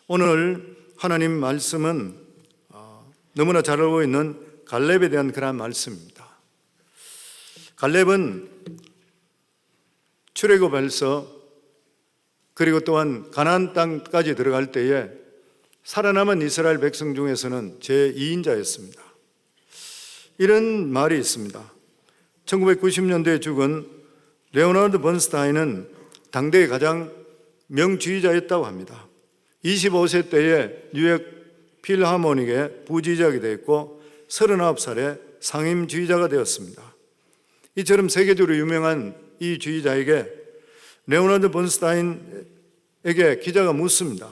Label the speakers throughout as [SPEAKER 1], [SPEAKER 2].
[SPEAKER 1] 오늘 하나님 말씀은 너무나 잘 알고 있는 갈렙에 대한 그런 말씀입니다. 갈렙은 출애굽에서 그리고 또한 가나안 땅까지 들어갈 때에 살아남은 이스라엘 백성 중에서는 제2인자였습니다. 이런 말이 있습니다. 1990년대에 죽은 레오나르드 번스타인은 당대의 가장 명주의자였다고 합니다. 25세 때에 뉴욕 필하모닉의 부지작이 되었고 39살에 상임주의자가 되었습니다. 이처럼 세계적으로 유명한 이 주의자에게 레오나르드 번스타인에게 기자가 묻습니다.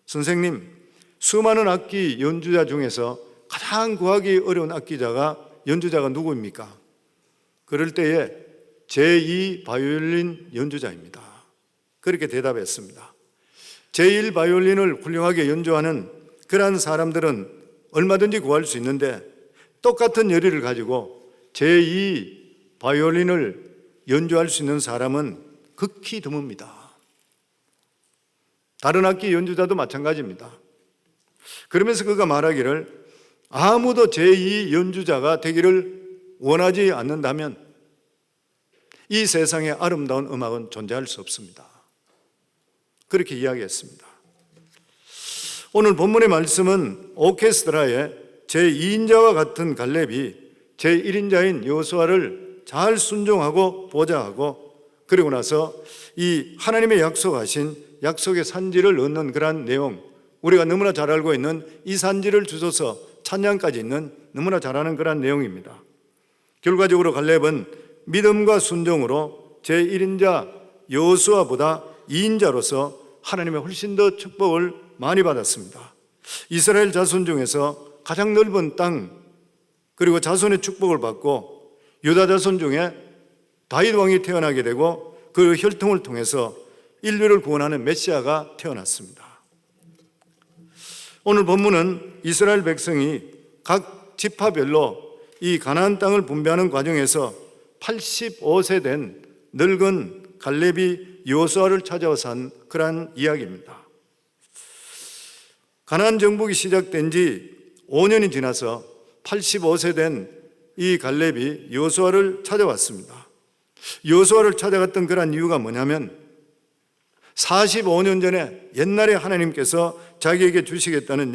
[SPEAKER 1] 선생님, 수많은 악기 연주자 중에서 가장 구하기 어려운 연주자가 누구입니까? 그럴 때에 제2 바이올린 연주자입니다. 그렇게 대답했습니다. 제1 바이올린을 훌륭하게 연주하는 그러한 사람들은 얼마든지 구할 수 있는데 똑같은 열의를 가지고 제2 바이올린을 연주할 수 있는 사람은 극히 드뭅니다. 다른 악기 연주자도 마찬가지입니다. 그러면서 그가 말하기를 아무도 제2 연주자가 되기를 원하지 않는다면 이 세상에 아름다운 음악은 존재할 수 없습니다. 그렇게 이야기했습니다. 오늘 본문의 말씀은 오케스트라의 제2인자와 같은 갈렙이 제1인자인 여호수아를 잘 순종하고 보좌하고 그리고 나서 이 하나님의 약속하신 약속의 산지를 얻는 그러한 내용, 우리가 너무나 잘 알고 있는 이 산지를 주소서 찬양까지 있는 너무나 잘 아는 그러한 내용입니다. 결과적으로 갈렙은 믿음과 순종으로 제1인자 여호수아보다 2인자로서 하나님의 훨씬 더 축복을 많이 받았습니다. 이스라엘 자손 중에서 가장 넓은 땅 그리고 자손의 축복을 받고 유다 자손 중에 다윗 왕이 태어나게 되고 그 혈통을 통해서 인류를 구원하는 메시아가 태어났습니다. 오늘 본문은 이스라엘 백성이 각 지파별로 이 가나안 땅을 분배하는 과정에서 85세 된 늙은 갈렙이 여호수아를 찾아와서 한 그러한 이야기입니다. 가나안 정복이 시작된 지 5년이 지나서 85세 된 이 갈렙이 여호수아를 찾아왔습니다. 여호수아를 찾아갔던 그러한 이유가 뭐냐면 45년 전에 옛날에 하나님께서 자기에게 주시겠다는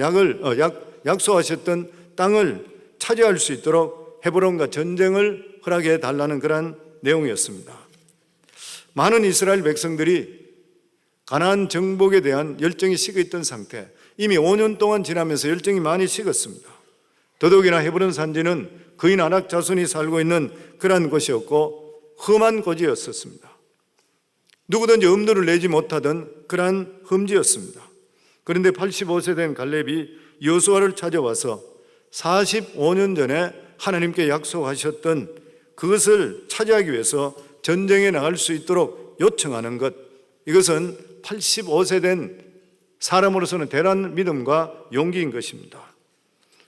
[SPEAKER 1] 약속하셨던 땅을 차지할 수 있도록 헤브론과 전쟁을 허락해 달라는 그러한 내용이었습니다. 많은 이스라엘 백성들이 가나안 정복에 대한 열정이 식어있던 상태, 이미 5년 동안 지나면서 열정이 많이 식었습니다. 더더욱이나 헤브론 산지는 거인 아낙 자손이 살고 있는 그러한 곳이었고 험한 고지였었습니다. 누구든지 엄두를 내지 못하던 그러한 험지였습니다. 그런데 85세 된 갈렙이 여호수아를 찾아와서 45년 전에 하나님께 약속하셨던 그것을 차지하기 위해서 전쟁에 나갈 수 있도록 요청하는 것, 이것은 85세 된 사람으로서는 대단한 믿음과 용기인 것입니다.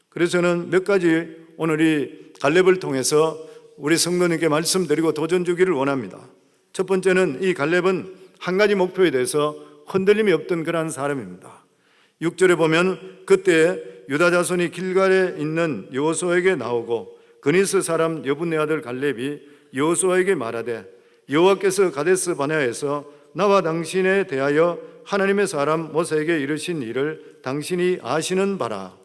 [SPEAKER 1] 그래서 저는 몇 가지 오늘 이 갈렙을 통해서 우리 성도님께 말씀드리고 도전 주기를 원합니다. 첫 번째는 이 갈렙은 한 가지 목표에 대해서 흔들림이 없던 그러한 사람입니다. 6절에 보면 그때 유다 자손이 길갈에 있는 여호수아에게 나오고 그니스 사람 여분네 아들 갈렙이 여호수아에게 말하되 여호와께서 가데스 바네아에서 나와 당신에 대하여 하나님의 사람 모세에게 이르신 일을 당신이 아시는 바라.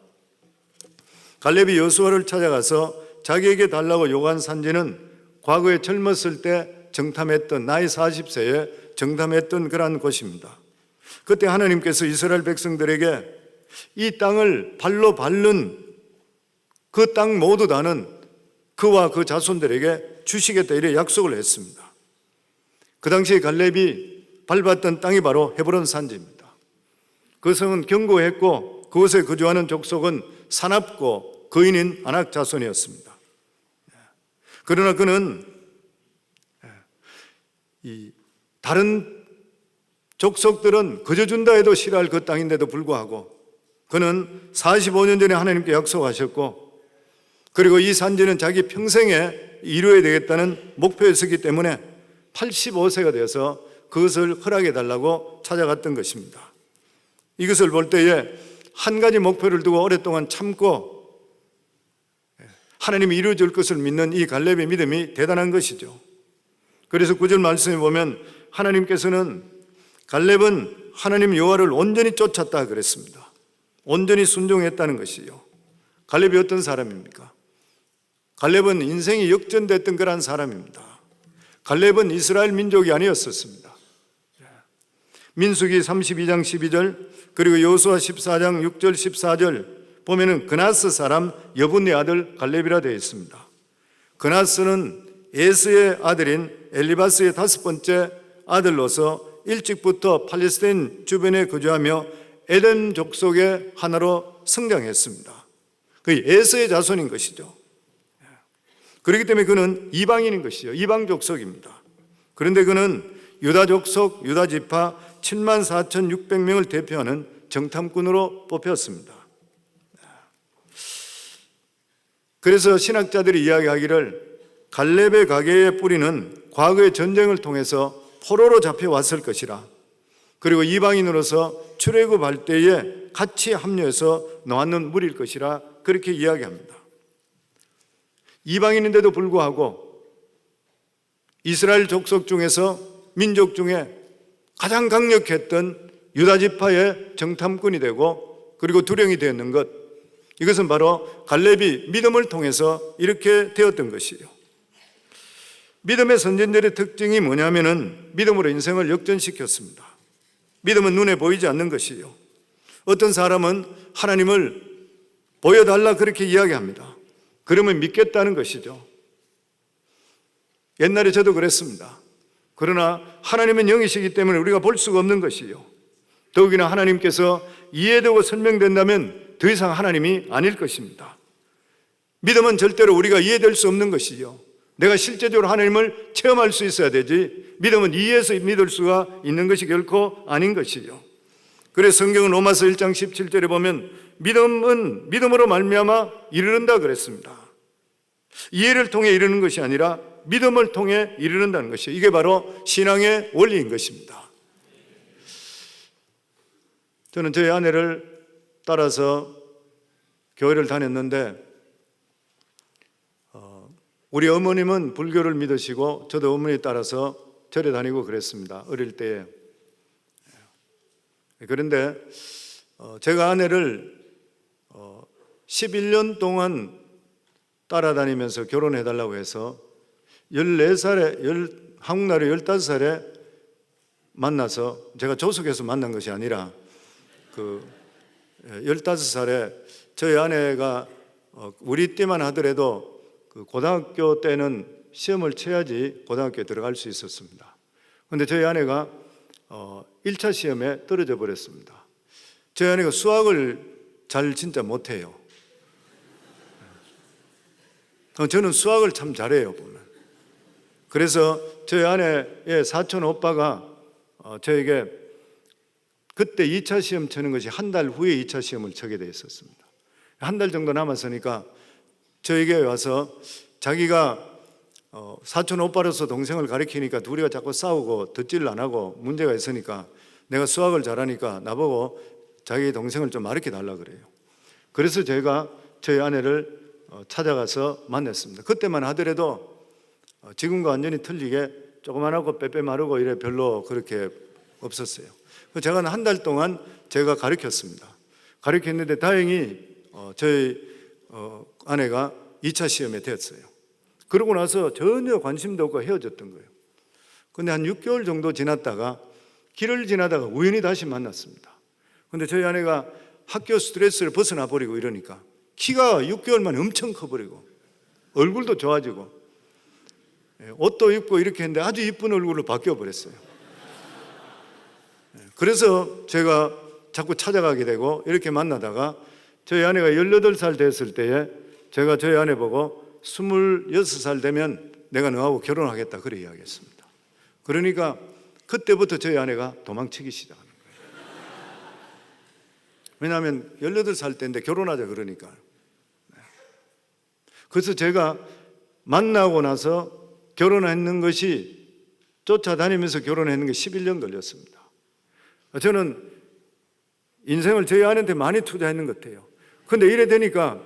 [SPEAKER 1] 갈렙이 여호수아를 찾아가서 자기에게 달라고 요구한 산지는 과거에 젊었을 때 정탐했던 나이 40세에 정탐했던 그러한 곳입니다. 그때 하나님께서 이스라엘 백성들에게 이 땅을 발로 밟는 그 땅 모두 다는 그와 그 자손들에게 주시겠다 이래 약속을 했습니다. 그 당시에 갈렙이 밟았던 땅이 바로 헤브론 산지입니다. 그 성은 견고했고 그곳에 거주하는 족속은 사납고 거인인 아낙 자손이었습니다. 그러나 그는 다른 족속들은 거저준다 해도 싫어할 그 땅인데도 불구하고 그는 45년 전에 하나님께 약속하셨고 그리고 이 산지는 자기 평생에 이루어야 되겠다는 목표였기 때문에 85세가 되어서 그것을 허락해 달라고 찾아갔던 것입니다. 이것을 볼 때에 한 가지 목표를 두고 오랫동안 참고 하나님이 이루어질 것을 믿는 이 갈렙의 믿음이 대단한 것이죠. 그래서 9절 말씀에 보면 하나님께서는 갈렙은 하나님 여호와를 온전히 쫓았다 그랬습니다. 온전히 순종했다는 것이요. 갈렙이 어떤 사람입니까? 갈렙은 인생이 역전됐던 그런 사람입니다. 갈렙은 이스라엘 민족이 아니었었습니다. 민수기 32장 12절 그리고 여호수아 14장 6절 14절 보면은 그나스 사람 여분의 아들 갈렙이라 되어 있습니다. 그나스는 에스의 아들인 엘리바스의 5번째 아들로서 일찍부터 팔레스타인 주변에 거주하며 에덴 족속의 하나로 성장했습니다. 그 에스의 자손인 것이죠. 그렇기 때문에 그는 이방인인 것이죠. 이방 족속입니다. 그런데 그는 유다 족속, 유다 지파 74,600명을 대표하는 정탐꾼으로 뽑혔습니다. 그래서 신학자들이 이야기하기를 갈렙의 가계의 뿌리는 과거의 전쟁을 통해서 포로로 잡혀왔을 것이라, 그리고 이방인으로서 출애굽할 때에 같이 합류해서 놓았는 무리일 것이라 그렇게 이야기합니다. 이방인인데도 불구하고 이스라엘 족속 중에서 민족 중에 가장 강력했던 유다 지파의 정탐꾼이 되고 그리고 두령이 되었는 것, 이것은 바로 갈렙이 믿음을 통해서 이렇게 되었던 것이에요. 믿음의 선진들의 특징이 뭐냐면은 믿음으로 인생을 역전시켰습니다. 믿음은 눈에 보이지 않는 것이에요. 어떤 사람은 하나님을 보여달라 그렇게 이야기합니다. 그러면 믿겠다는 것이죠. 옛날에 저도 그랬습니다. 그러나 하나님은 영이시기 때문에 우리가 볼 수가 없는 것이요. 더욱이나 하나님께서 이해되고 설명된다면 더 이상 하나님이 아닐 것입니다. 믿음은 절대로 우리가 이해될 수 없는 것이요. 내가 실제적으로 하나님을 체험할 수 있어야 되지, 믿음은 이해해서 믿을 수가 있는 것이 결코 아닌 것이요. 그래서 성경은 로마서 1장 17절에 보면 믿음은 믿음으로 말미암아 이르는다 그랬습니다. 이해를 통해 이르는 것이 아니라 믿음을 통해 이르는다는 것이에요. 이게 바로 신앙의 원리인 것입니다. 저는 저희 아내를 따라서 교회를 다녔는데 우리 어머님은 불교를 믿으시고 저도 어머니 따라서 절에 다니고 그랬습니다. 어릴 때에. 그런데 제가 아내를 11년 동안 따라다니면서 결혼해달라고 해서 14살에 한국 나이 15살에 만나서, 제가 조숙해서 만난 것이 아니라 15살에 저희 아내가 우리 때만 하더라도 그 고등학교 때는 시험을 쳐야지 고등학교에 들어갈 수 있었습니다. 그런데 저희 아내가 1차 시험에 떨어져 버렸습니다. 저희 아내가 수학을 잘 진짜 못해요. 저는 수학을 참 잘해요, 보면. 그래서 저희 아내의 사촌 오빠가 저에게 그때 2차 시험 치는 것이 한 달 후에 2차 시험을 치게 되어 있었습니다. 한 달 정도 남았으니까 저에게 와서 자기가 사촌 오빠로서 동생을 가르치니까 둘이가 자꾸 싸우고 듣지를 안 하고 문제가 있으니까 내가 수학을 잘하니까 나보고 자기 동생을 좀 가르쳐 달라 그래요. 그래서 제가 저희 아내를 찾아가서 만났습니다. 그때만 하더라도 지금과 완전히 틀리게 조그만하고 빼빼 마르고 이래 별로 그렇게 없었어요. 제가 한 달 동안 제가 가르쳤습니다. 가르쳤는데 다행히 저희 아내가 2차 시험에 됐어요. 그러고 나서 전혀 관심도 없고 헤어졌던 거예요. 근데 한 6개월 정도 지났다가 길을 지나다가 우연히 다시 만났습니다. 근데 저희 아내가 학교 스트레스를 벗어나 버리고 이러니까 키가 6개월 만에 엄청 커버리고 얼굴도 좋아지고 옷도 입고 이렇게 했는데 아주 이쁜 얼굴로 바뀌어 버렸어요. 그래서 제가 자꾸 찾아가게 되고 이렇게 만나다가 저희 아내가 18살 됐을 때에 제가 저희 아내 보고 26살 되면 내가 너하고 결혼하겠다 그렇게 이야기했습니다. 그러니까 그때부터 저희 아내가 도망치기 시작하는 거예요. 왜냐하면 18살 때인데 결혼하자 그러니까. 그래서 제가 만나고 나서 결혼했는 것이, 쫓아다니면서 결혼했는 게 11년 걸렸습니다. 저는 인생을 저희 아내한테 많이 투자했는 것 같아요. 근데 이래 되니까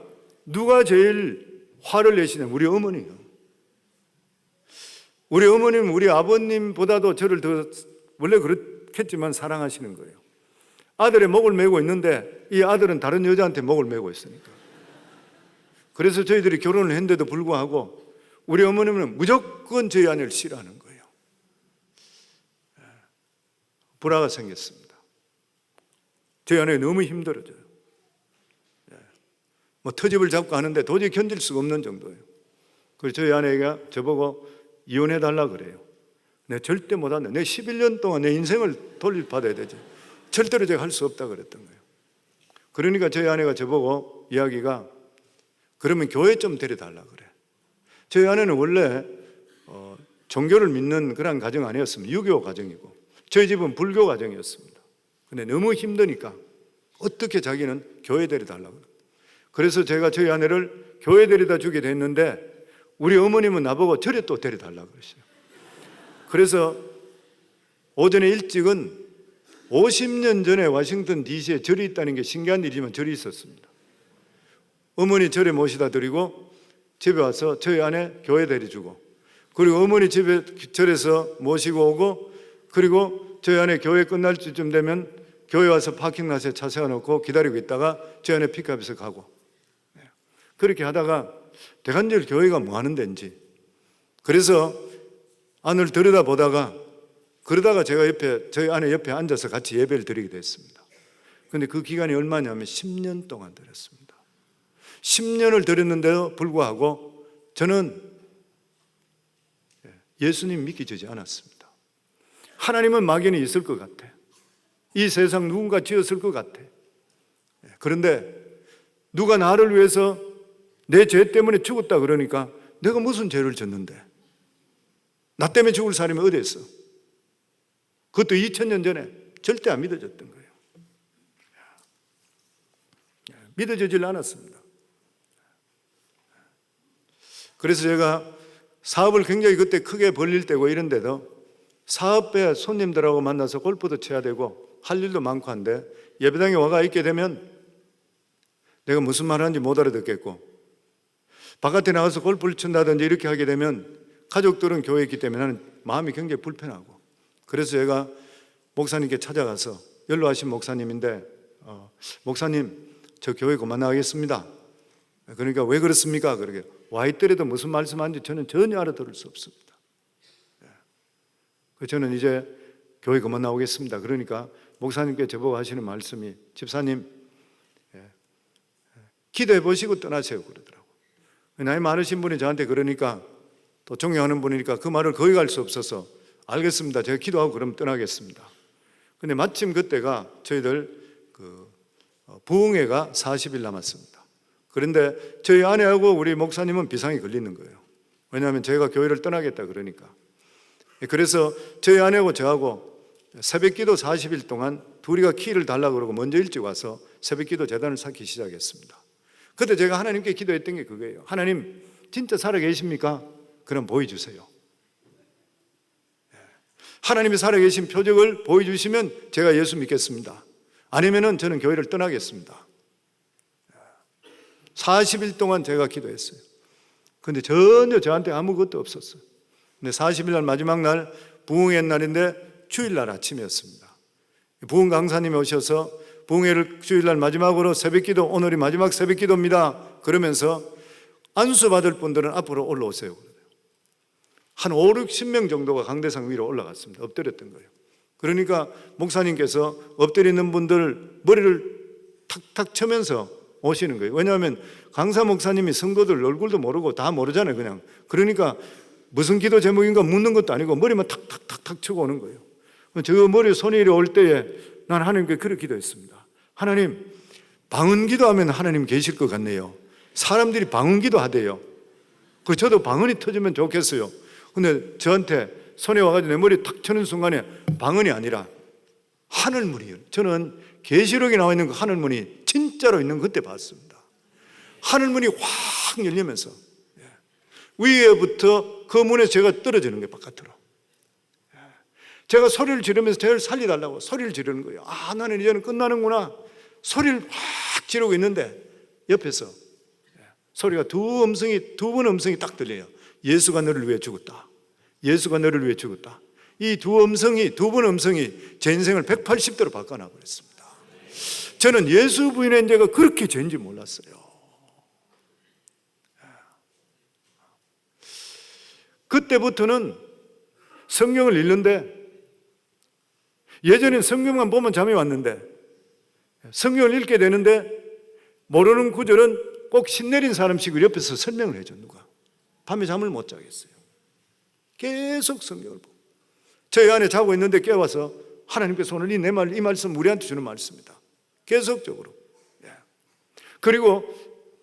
[SPEAKER 1] 누가 제일 화를 내시냐? 우리 어머니요. 우리 어머님은 우리 아버님보다도 저를 더, 원래 그렇겠지만 사랑하시는 거예요. 아들의 목을 메고 있는데 이 아들은 다른 여자한테 목을 메고 있으니까. 그래서 저희들이 결혼을 했는데도 불구하고 우리 어머님은 무조건 저희 아내를 싫어하는 거예요. 불화가 생겼습니다. 저희 아내가 너무 힘들어져요. 뭐 터집을 잡고 하는데 도저히 견딜 수가 없는 정도예요. 그래서 저희 아내가 저보고 이혼해달라 그래요. 내가 절대 못한다. 내가 11년 동안 내 인생을 돌려받아야 되지. 절대로 제가 할 수 없다 그랬던 거예요. 그러니까 저희 아내가 저보고 이야기가 그러면 교회 좀 데려달라 그래. 저희 아내는 원래 종교를 믿는 그런 가정 아니었습니다. 유교 가정이고 저희 집은 불교 가정이었습니다. 근데 너무 힘드니까 어떻게 자기는 교회 데려달라고. 그래서 제가 저희 아내를 교회 데려다 주게 됐는데 우리 어머님은 나보고 절에 또 데려달라고 그러시요. 그래서 오전에 일찍은 50년 전에 워싱턴 DC에 절이 있다는 게 신기한 일이지만 절이 있었습니다. 어머니 절에 모시다 드리고 집에 와서 저희 아내 교회 데려주고 그리고 어머니 집에 절에서 모시고 오고 그리고 저희 아내 교회 끝날 때쯤 되면 교회 와서 파킹라스에 차 세워놓고 기다리고 있다가 저희 아내 픽업해서 가고 그렇게 하다가 대관절 교회가 뭐 하는 데인지 그래서 안을 들여다보다가 그러다가 제가 옆에 저희 아내 옆에 앉아서 같이 예배를 드리게 됐습니다. 그런데 그 기간이 얼마냐면 10년 동안 드렸습니다. 10년을 드렸는데도 불구하고 저는 예수님 믿기지 않았습니다. 하나님은 막연히 있을 것 같아. 이 세상 누군가 지었을 것 같아. 그런데 누가 나를 위해서 내 죄 때문에 죽었다 그러니까 내가 무슨 죄를 졌는데 나 때문에 죽을 사람이 어디 있어? 그것도 2000년 전에 절대 안 믿어졌던 거예요. 믿어지질 않았습니다. 그래서 제가 사업을 굉장히 그때 크게 벌릴 때고 이런데도 사업에 손님들하고 만나서 골프도 쳐야 되고 할 일도 많고 한데 예배당에 와가 있게 되면 내가 무슨 말 하는지 못 알아듣겠고 바깥에 나가서 골프를 친다든지 이렇게 하게 되면 가족들은 교회에 있기 때문에 나는 마음이 굉장히 불편하고 그래서 제가 목사님께 찾아가서 연로하신 목사님인데 목사님 저 교회 그만 나가겠습니다. 그러니까 왜 그렇습니까? 그러게 와 있더라도 무슨 말씀하는지 저는 전혀 알아들을 수 없습니다. 저는 이제 교회 그만 나오겠습니다. 그러니까 목사님께 저보고 하시는 말씀이 집사님 기도해 보시고 떠나세요 그러더라고요. 나이 많으신 분이 저한테 그러니까 또 존경하는 분이니까 그 말을 거기 갈 수 없어서 알겠습니다. 제가 기도하고 그럼 떠나겠습니다. 근데 마침 그때가 저희들 부흥회가 40일 남았습니다. 그런데 저희 아내하고 우리 목사님은 비상이 걸리는 거예요. 왜냐하면 저희가 교회를 떠나겠다 그러니까. 그래서 저희 아내하고 저하고 새벽기도 40일 동안 둘이가 키를 달라고 그러고 먼저 일찍 와서 새벽기도 재단을 쌓기 시작했습니다. 그때 제가 하나님께 기도했던 게 그거예요. 하나님 진짜 살아계십니까? 그럼 보여주세요. 하나님이 살아계신 표적을 보여주시면 제가 예수 믿겠습니다. 아니면은 저는 교회를 떠나겠습니다. 40일 동안 제가 기도했어요. 근데 전혀 저한테 아무것도 없었어요. 근데 40일 날 마지막 날 부흥회 날인데 주일날 아침이었습니다. 부흥 강사님이 오셔서 부흥회를 주일날 마지막으로 새벽기도 오늘이 마지막 새벽기도입니다. 그러면서 안수 받을 분들은 앞으로 올라오세요. 한 5, 60명 정도가 강대상 위로 올라갔습니다. 엎드렸던 거예요. 그러니까 목사님께서 엎드리는 분들 머리를 탁탁 쳐면서 오시는 거예요. 왜냐하면 강사 목사님이 성도들 얼굴도 모르고 다 모르잖아요. 그냥. 그러니까 무슨 기도 제목인가 묻는 것도 아니고 머리만 탁탁탁탁 치고 오는 거예요. 저 머리에 손이 이리 올 때에 난 하나님께 그렇게 기도했습니다. 하나님, 방언기도 하면 하나님 계실 것 같네요. 사람들이 방언기도 하대요. 그 저도 방언이 터지면 좋겠어요. 근데 저한테 손에 와가지고 내 머리에 탁 쳐는 순간에 방언이 아니라 하늘문이에요. 저는 계시록에 나와 있는 그 하늘문이 진짜로 있는 거 그때 봤습니다. 하늘문이 확 열리면서 위에부터 그 문에서 제가 떨어지는 게 바깥으로. 제가 소리를 지르면서 저를 살려달라고 소리를 지르는 거예요. 나는 이제는 끝나는구나. 소리를 확 지르고 있는데 옆에서 소리가 두 번 음성이 딱 들려요. 예수가 너를 위해 죽었다. 예수가 너를 위해 죽었다. 이 두 번 음성이 제 인생을 180도로 바꿔놔 버렸습니다. 저는 예수 부인의 죄가 그렇게 죄인지 몰랐어요. 그때부터는 성경을 읽는데, 예전엔 성경만 보면 잠이 왔는데 성경을 읽게 되는데 모르는 구절은 꼭 신내린 사람식으로 옆에서 설명을 해줘. 누가 밤에 잠을 못 자겠어요. 계속 성경을 보고 저희 안에 자고 있는데 깨워서 하나님께서 오늘 이 말씀 우리한테 주는 말씀이다. 계속적으로. 그리고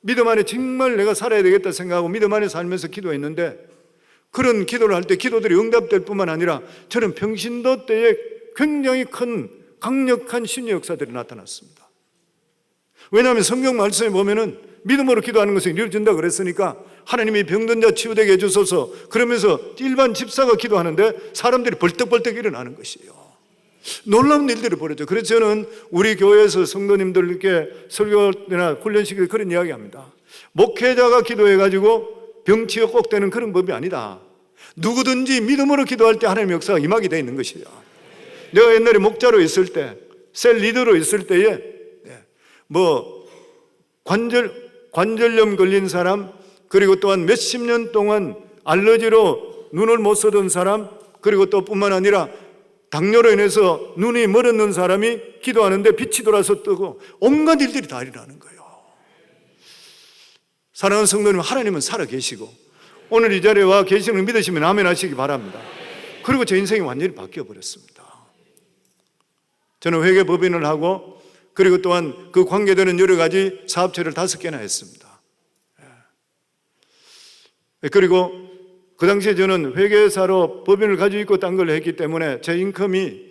[SPEAKER 1] 믿음 안에 정말 내가 살아야 되겠다 생각하고 믿음 안에 살면서 기도했는데, 그런 기도를 할 때 기도들이 응답될 뿐만 아니라 저는 평신도 때에 굉장히 큰 강력한 심리 역사들이 나타났습니다. 왜냐하면 성경 말씀에 보면은 믿음으로 기도하는 것은 이루어진다 그랬으니까 하나님이 병든 자 치유되게 해주소서 그러면서 일반 집사가 기도하는데 사람들이 벌떡벌떡 일어나는 것이에요. 놀라운 일들이 벌어져. 그래서 저는 우리 교회에서 성도님들께 설교나 훈련시키고 그런 이야기합니다. 목회자가 기도해가지고 병치가 꼭 되는 그런 법이 아니다. 누구든지 믿음으로 기도할 때 하나님의 역사가 임하게 되어 있는 것이야. 내가 옛날에 목자로 있을 때, 셀 리더로 있을 때에 관절염 걸린 사람, 그리고 또한 몇십 년 동안 알러지로 눈을 못 쓰던 사람, 그리고 또 뿐만 아니라 당뇨로 인해서 눈이 멀었는 사람이 기도하는데 빛이 돌아서 뜨고 온갖 일들이 다 일어나는 거예요. 사랑하는 성도님, 하나님은 살아계시고 오늘 이 자리에 와 계시는 걸 믿으시면 아멘 하시기 바랍니다. 그리고 제 인생이 완전히 바뀌어 버렸습니다. 저는 회계법인을 하고 그리고 또한 그 관계되는 여러 가지 사업체를 5개나 했습니다. 그리고 그 당시에 저는 회계사로 법인을 가지고 있고 딴 걸 했기 때문에 제 인컴이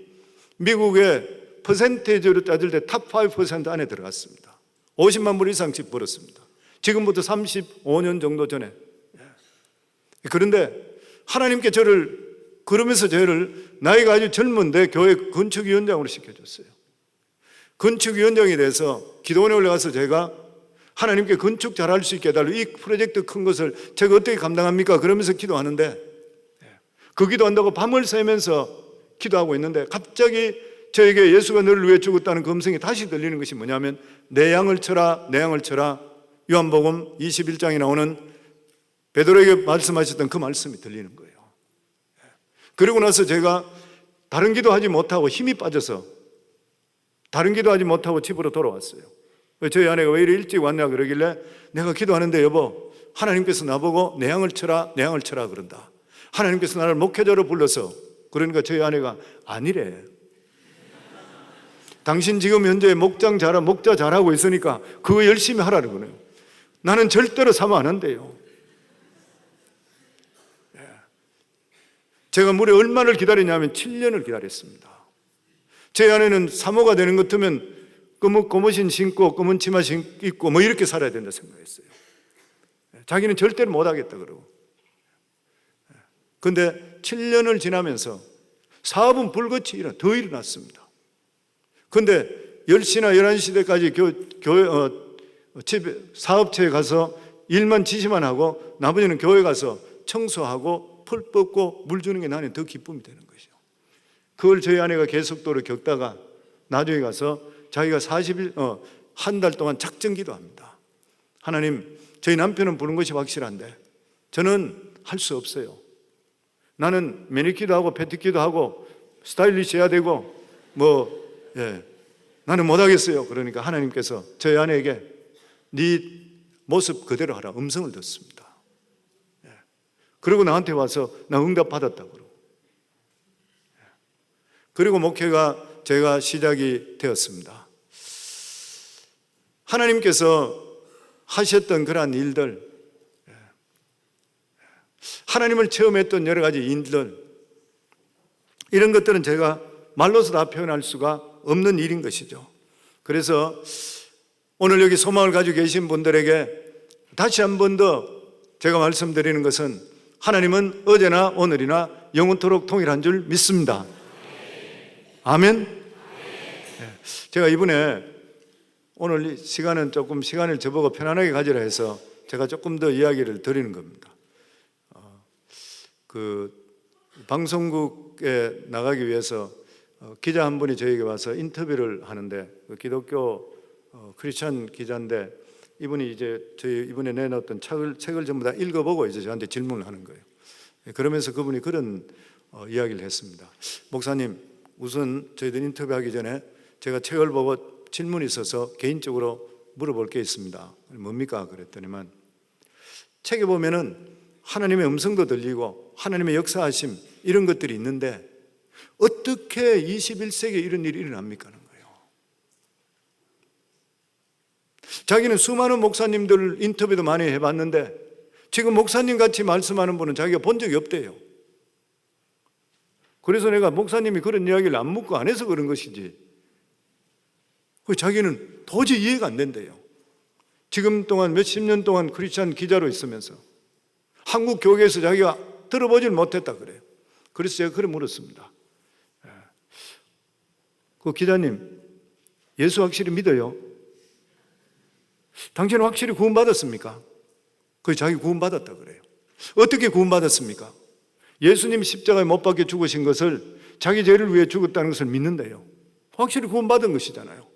[SPEAKER 1] 미국의 퍼센테이지로 따질 때 탑 5% 안에 들어갔습니다. 50만 불 이상씩 벌었습니다. 지금부터 35년 정도 전에. 그런데 하나님께 그러면서 저를 나이가 아주 젊은데 교회 건축위원장으로 시켜줬어요. 건축위원장이 돼서 기도원에 올라가서 제가 하나님께 건축 잘할 수 있게 해달라고, 이 프로젝트 큰 것을 제가 어떻게 감당합니까? 그러면서 기도하는데, 그 기도한다고 밤을 새면서 기도하고 있는데 갑자기 저에게 예수가 너를 위해 죽었다는 그 음성이 다시 들리는 것이 뭐냐면 내 양을 쳐라, 내 양을 쳐라. 요한복음 21장에 나오는 베드로에게 말씀하셨던 그 말씀이 들리는 거예요. 그리고 나서 제가 다른 기도하지 못하고 힘이 빠져서 다른 기도하지 못하고 집으로 돌아왔어요. 저희 아내가 왜 이리 일찍 왔냐 그러길래 내가 기도하는데 여보, 하나님께서 나보고 내 양을 쳐라, 내 양을 쳐라 그런다. 하나님께서 나를 목회자로 불러서, 그러니까 저희 아내가 아니래. 당신 지금 현재 목자 잘하고 있으니까 그거 열심히 하라는 거네요. 나는 절대로 사모 안 한대요. 제가 무려 얼마를 기다리냐면 7년을 기다렸습니다. 제 아내는 사모가 되는 것 같으면 고무신 신고 검은 치마 입고 뭐 이렇게 살아야 된다 생각했어요. 자기는 절대로 못하겠다 그러고. 그런데 7년을 지나면서 사업은 불같이 더 일어났습니다. 그런데 10시나 11시 때까지 집에 사업체에 가서 일만 지시만 하고 나머지는 교회 가서 청소하고 풀 뽑고 물 주는 게 나는 더 기쁨이 되는 것이죠. 그걸 저희 아내가 계속적으로 겪다가 나중에 가서 자기가 40일, 한 달 동안 작정 기도합니다. 하나님, 저희 남편은 부른 것이 확실한데 저는 할 수 없어요. 나는 매니큐도 하고 패티큐도 하고 스타일리시 해야 되고 나는 못하겠어요. 그러니까 하나님께서 저희 아내에게 네 모습 그대로 하라 음성을 듣습니다. 그리고 나한테 와서 나 응답 받았다고 그러고. 그리고 목회가 제가 시작이 되었습니다. 하나님께서 하셨던 그러한 일들, 하나님을 체험했던 여러 가지 일들, 이런 것들은 제가 말로서 다 표현할 수가 없는 일인 것이죠. 그래서 오늘 여기 소망을 가지고 계신 분들에게 다시 한 번 더 제가 말씀드리는 것은 하나님은 어제나 오늘이나 영원토록 동일한 줄 믿습니다. 아멘? 네. 제가 이번에 오늘 시간은 조금 시간을 저보고 편안하게 가지라 해서 제가 조금 더 이야기를 드리는 겁니다. 방송국에 나가기 위해서 기자 한 분이 저에게 와서 인터뷰를 하는데 기독교 크리스찬 기자인데 이분이 이제 저희 이번에 내놨던 책을 전부 다 읽어보고 이제 저한테 질문을 하는 거예요. 그러면서 그분이 그런 이야기를 했습니다. 목사님, 우선 저희들 인터뷰하기 전에 제가 책을 보고 질문이 있어서 개인적으로 물어볼 게 있습니다. 뭡니까? 그랬더니만 책에 보면은 하나님의 음성도 들리고 하나님의 역사하심 이런 것들이 있는데 어떻게 21세기에 이런 일이 일어납니까? 하는 거예요. 자기는 수많은 목사님들 인터뷰도 많이 해봤는데 지금 목사님 같이 말씀하는 분은 자기가 본 적이 없대요. 그래서 내가 목사님이 그런 이야기를 안 묻고 안 해서 그런 것이지 자기는 도저히 이해가 안 된대요. 지금 동안 몇십 년 동안 크리스찬 기자로 있으면서 한국 교회에서 자기가 들어보질 못했다 그래요. 그래서 제가 그래 물었습니다. 그 기자님, 예수 확실히 믿어요? 당신은 확실히 구원받았습니까? 그 자기 구원받았다 그래요. 어떻게 구원받았습니까? 예수님 십자가에 못 박혀 죽으신 것을 자기 죄를 위해 죽었다는 것을 믿는데요. 확실히 구원받은 것이잖아요.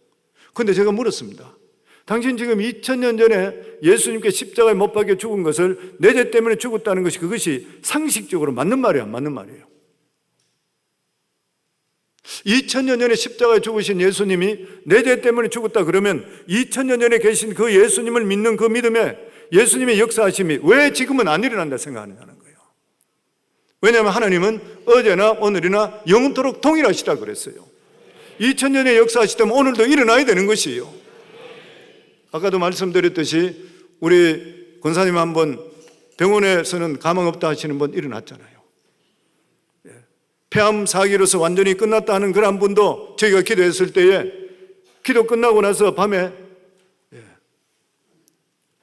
[SPEAKER 1] 그런데 제가 물었습니다. 당신 지금 2000년 전에 예수님께 십자가에 못 박혀 죽은 것을 내 죄 때문에 죽었다는 것이 그것이 상식적으로 맞는 말이에요? 안 맞는 말이에요? 2000년 전에 십자가에 죽으신 예수님이 내 죄 때문에 죽었다 그러면 2000년 전에 계신 그 예수님을 믿는 그 믿음에 예수님의 역사하심이 왜 지금은 안 일어난다 생각하느냐는 거예요. 왜냐하면 하나님은 어제나 오늘이나 영원토록 동일하시다 그랬어요. 2000년의 역사하시다면 오늘도 일어나야 되는 것이에요. 아까도 말씀드렸듯이 우리 권사님 한번 병원에서는 가망 없다 하시는 분 일어났잖아요. 폐암 사기로서 완전히 끝났다 하는 그런 분도 저희가 기도했을 때에 기도 끝나고 나서 밤에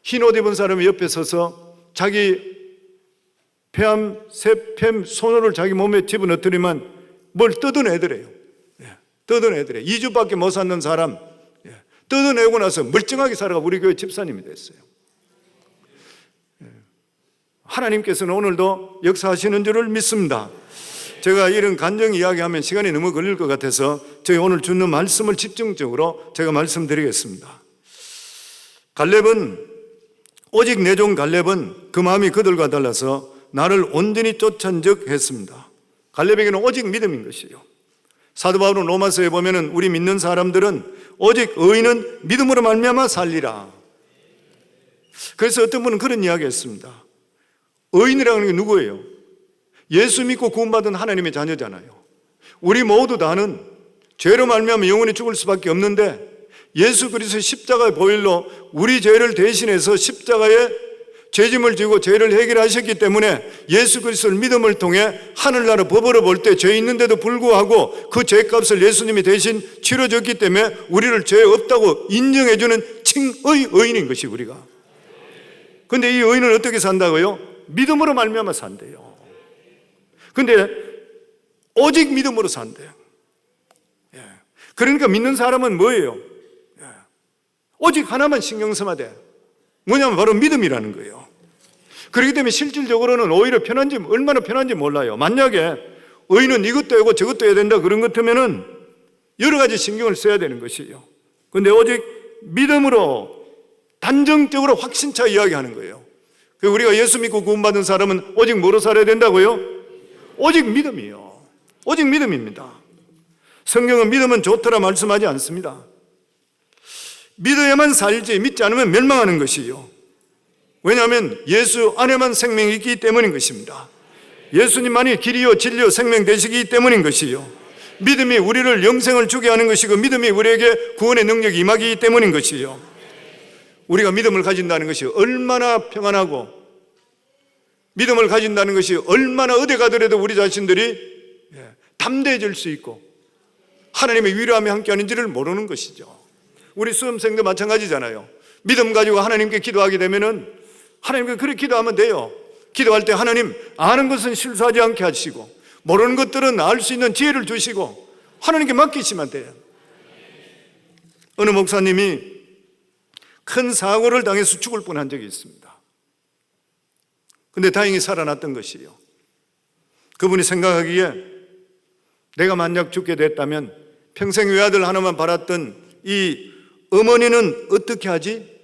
[SPEAKER 1] 흰 옷 입은 사람이 옆에 서서 자기 폐암 손을 자기 몸에 집어넣더니만 뭘 뜯어내더래요. 뜯어내더래요. 2주밖에 못 사는 사람 뜯어내고 나서 멀쩡하게 살아가 우리 교회 집사님이 됐어요. 하나님께서는 오늘도 역사하시는 줄을 믿습니다. 제가 이런 간증 이야기하면 시간이 너무 걸릴 것 같아서 저희 오늘 주는 말씀을 집중적으로 제가 말씀드리겠습니다. 갈렙은 오직 내 종 갈렙은 그 마음이 그들과 달라서 나를 온전히 쫓은 적 했습니다. 갈렙에게는 오직 믿음인 것이에요. 사도 바울은 로마서에 보면은 우리 믿는 사람들은 오직 의인은 믿음으로 말미암아 살리라. 그래서 어떤 분은 그런 이야기 했습니다. 의인이라는 게 누구예요? 예수 믿고 구원받은 하나님의 자녀잖아요. 우리 모두 다는 죄로 말미암아 영원히 죽을 수밖에 없는데 예수 그리스도의 십자가의 보혈로 우리 죄를 대신해서 십자가에 죄짐을 지고 죄를 해결하셨기 때문에 예수 그리스도를 믿음을 통해 하늘나라 법으로 볼 때 죄 있는데도 불구하고 그 죄값을 예수님이 대신 치러줬기 때문에 우리를 죄 없다고 인정해주는 칭의 의인인 것이 우리가. 그런데 이 의인은 어떻게 산다고요? 믿음으로 말미암아 산대요. 근데 오직 믿음으로 산대요. 그러니까 믿는 사람은 뭐예요? 오직 하나만 신경 써야 돼. 뭐냐면 바로 믿음이라는 거예요. 그렇기 때문에 실질적으로는 오히려 얼마나 편한지 몰라요. 만약에 의인은 이것도 하고 저것도 해야 된다 그런 것 같으면은 여러 가지 신경을 써야 되는 것이에요. 그런데 오직 믿음으로 단정적으로 확신차 이야기하는 거예요. 우리가 예수 믿고 구원받은 사람은 오직 뭐로 살아야 된다고요? 오직 믿음이요. 오직 믿음입니다. 성경은 믿음은 좋더라 말씀하지 않습니다. 믿어야만 살지 믿지 않으면 멸망하는 것이요. 왜냐하면 예수 안에만 생명이 있기 때문인 것입니다. 예수님만이 길이요 진리요 생명 되시기 때문인 것이요. 믿음이 우리를 영생을 주게 하는 것이고 믿음이 우리에게 구원의 능력이 임하기 때문인 것이요. 우리가 믿음을 가진다는 것이 얼마나 평안하고 믿음을 가진다는 것이 얼마나 어디 가더라도 우리 자신들이 담대해질 수 있고 하나님의 위로함이 함께하는지를 모르는 것이죠. 우리 수험생도 마찬가지잖아요. 믿음 가지고 하나님께 기도하게 되면은 하나님께 그렇게 기도하면 돼요. 기도할 때 하나님 아는 것은 실수하지 않게 하시고 모르는 것들은 알 수 있는 지혜를 주시고 하나님께 맡기시면 돼요. 어느 목사님이 큰 사고를 당해서 죽을 뻔한 적이 있습니다. 근데 다행히 살아났던 것이에요. 그분이 생각하기에 내가 만약 죽게 됐다면 평생 외아들 하나만 바랐던 이 어머니는 어떻게 하지?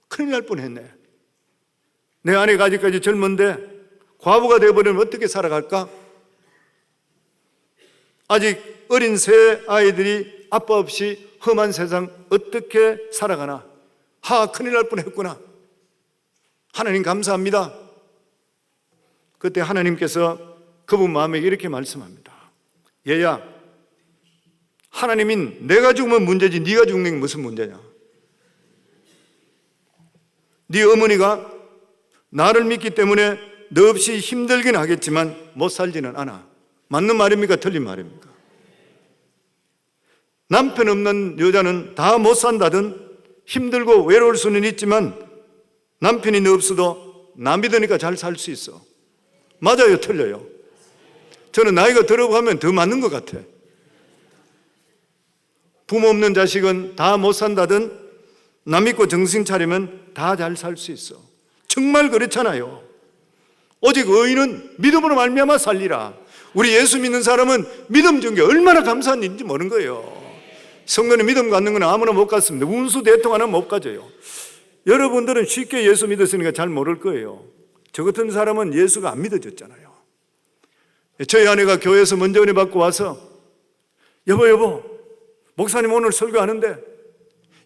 [SPEAKER 1] 큰일 날 뻔했네. 내 아내가 아직까지 젊은데 과부가 되어버리면 어떻게 살아갈까? 아직 어린 새 아이들이 아빠 없이 험한 세상 어떻게 살아가나? 큰일 날 뻔했구나. 하나님 감사합니다. 그때 하나님께서 그분 마음에 이렇게 말씀합니다. 얘야, 하나님인 내가 죽으면 문제지 네가 죽는 게 무슨 문제냐? 네 어머니가 나를 믿기 때문에 너 없이 힘들긴 하겠지만 못 살지는 않아. 맞는 말입니까? 틀린 말입니까? 남편 없는 여자는 다 못 산다든 힘들고 외로울 수는 있지만 남편이 너 없어도 나 믿으니까 잘 살 수 있어. 맞아요? 틀려요? 저는 나이가 들어가면 더 맞는 것 같아. 부모 없는 자식은 다 못 산다든 남 믿고 정신 차리면 다 잘 살 수 있어. 정말 그렇잖아요. 오직 의인은 믿음으로 말미암아 살리라. 우리 예수 믿는 사람은 믿음 준 게 얼마나 감사한 일인지 모르는 거예요. 성도는 믿음 갖는 건 아무나 못 갖습니다. 운수 대통 하나 못 가져요. 여러분들은 쉽게 예수 믿었으니까 잘 모를 거예요. 저 같은 사람은 예수가 안 믿어졌잖아요. 저희 아내가 교회에서 먼저 은혜 받고 와서 여보 목사님 오늘 설교하는데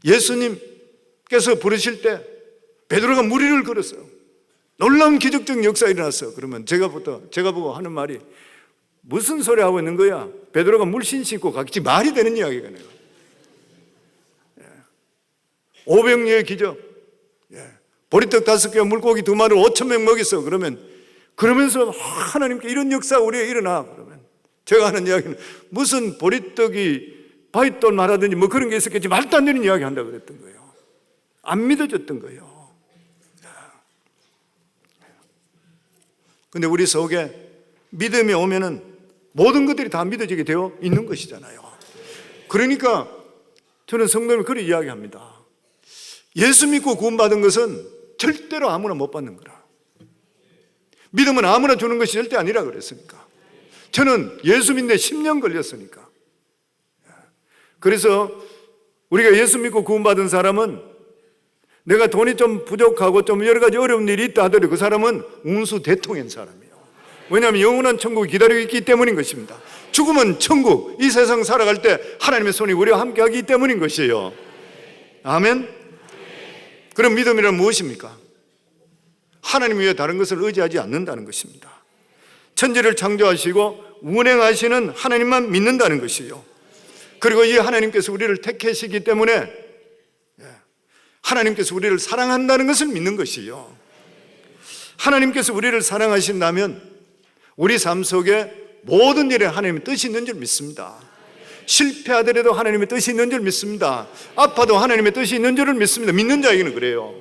[SPEAKER 1] 예수님께서 부르실 때 베드로가 물 위를 걸었어요. 놀라운 기적적 역사 일어났어요. 그러면 제가 보고 하는 말이 무슨 소리 하고 있는 거야? 베드로가 물씬 씻고 갔지 말이 되는 이야기가 나요. 500리의 기적. 보리떡 5개와 물고기 2마리를 5,000명 먹였어. 그러면서 하나님께 이런 역사가 우리에 일어나. 그러면 제가 하는 이야기는 무슨 보리떡이 바윗돌 말하든지 뭐 그런 게 있었겠지 말도 안 되는 이야기 한다고 그랬던 거예요. 안 믿어졌던 거예요. 근데 우리 속에 믿음이 오면은 모든 것들이 다 믿어지게 되어 있는 것이잖아요. 그러니까 저는 성도님을 그렇게 이야기합니다. 예수 믿고 구원받은 것은 절대로 아무나 못 받는 거라. 믿음은 아무나 주는 것이 절대 아니라 그랬으니까. 저는 예수 믿는 데 10년 걸렸으니까. 그래서 우리가 예수 믿고 구원받은 사람은 내가 돈이 좀 부족하고 좀 여러 가지 어려운 일이 있다 하더라도 그 사람은 운수 대통인 사람이에요. 왜냐하면 영원한 천국이 기다리고 있기 때문인 것입니다. 죽으면 천국, 이 세상 살아갈 때 하나님의 손이 우리와 함께 하기 때문인 것이에요. 아멘? 그럼 믿음이란 무엇입니까? 하나님 외에 다른 것을 의지하지 않는다는 것입니다. 천지를 창조하시고 운행하시는 하나님만 믿는다는 것이에요. 그리고 이 하나님께서 우리를 택하시기 때문에 하나님께서 우리를 사랑한다는 것을 믿는 것이에요. 하나님께서 우리를 사랑하신다면 우리 삶 속에 모든 일에 하나님의 뜻이 있는 줄 믿습니다. 실패하더라도 하나님의 뜻이 있는 줄 믿습니다. 아파도 하나님의 뜻이 있는 줄을 믿습니다. 믿는 자에게는 그래요.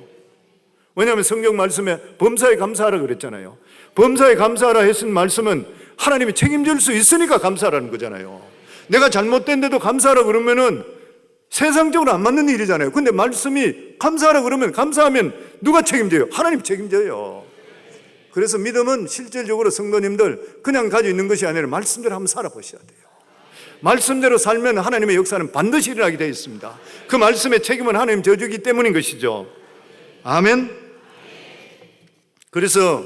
[SPEAKER 1] 왜냐하면 성경 말씀에 범사에 감사하라 그랬잖아요. 범사에 감사하라 했은 말씀은 하나님이 책임질 수 있으니까 감사하라는 거잖아요. 내가 잘못된데도 감사하라 그러면은 세상적으로 안 맞는 일이잖아요. 근데 말씀이 감사하라 그러면 감사하면 누가 책임져요? 하나님 책임져요. 그래서 믿음은 실질적으로 성도님들 그냥 가지고 있는 것이 아니라 말씀대로 한번 살아보셔야 돼요. 말씀대로 살면 하나님의 역사는 반드시 일어나게 되어 있습니다. 그 말씀의 책임은 하나님 져주기 때문인 것이죠. 아멘. 그래서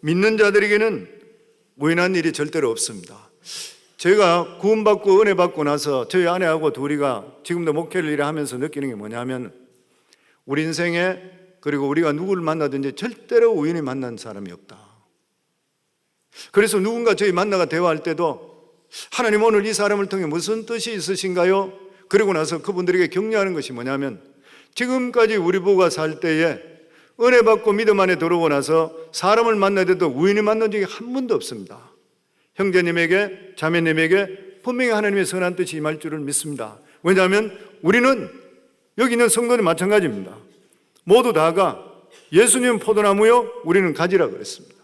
[SPEAKER 1] 믿는 자들에게는 무인한 일이 절대로 없습니다. 제가 구원받고 은혜 받고 나서 저희 아내하고 둘이가 지금도 목회를 일을 하면서 느끼는 게 뭐냐면 우리 인생에 그리고 우리가 누구를 만나든지 절대로 우연히 만난 사람이 없다. 그래서 누군가 저희 만나가 대화할 때도 하나님 오늘 이 사람을 통해 무슨 뜻이 있으신가요? 그러고 나서 그분들에게 격려하는 것이 뭐냐면 지금까지 우리 부부가 살 때에 은혜 받고 믿음 안에 들어오고 나서 사람을 만날 때도 우연히 만난 적이 한 번도 없습니다. 형제님에게 자매님에게 분명히 하나님의 선한 뜻이 임할 줄을 믿습니다. 왜냐하면 우리는 여기 있는 성도는 마찬가지입니다. 모두 다가 예수님 포도나무요 우리는 가지라 그랬습니다.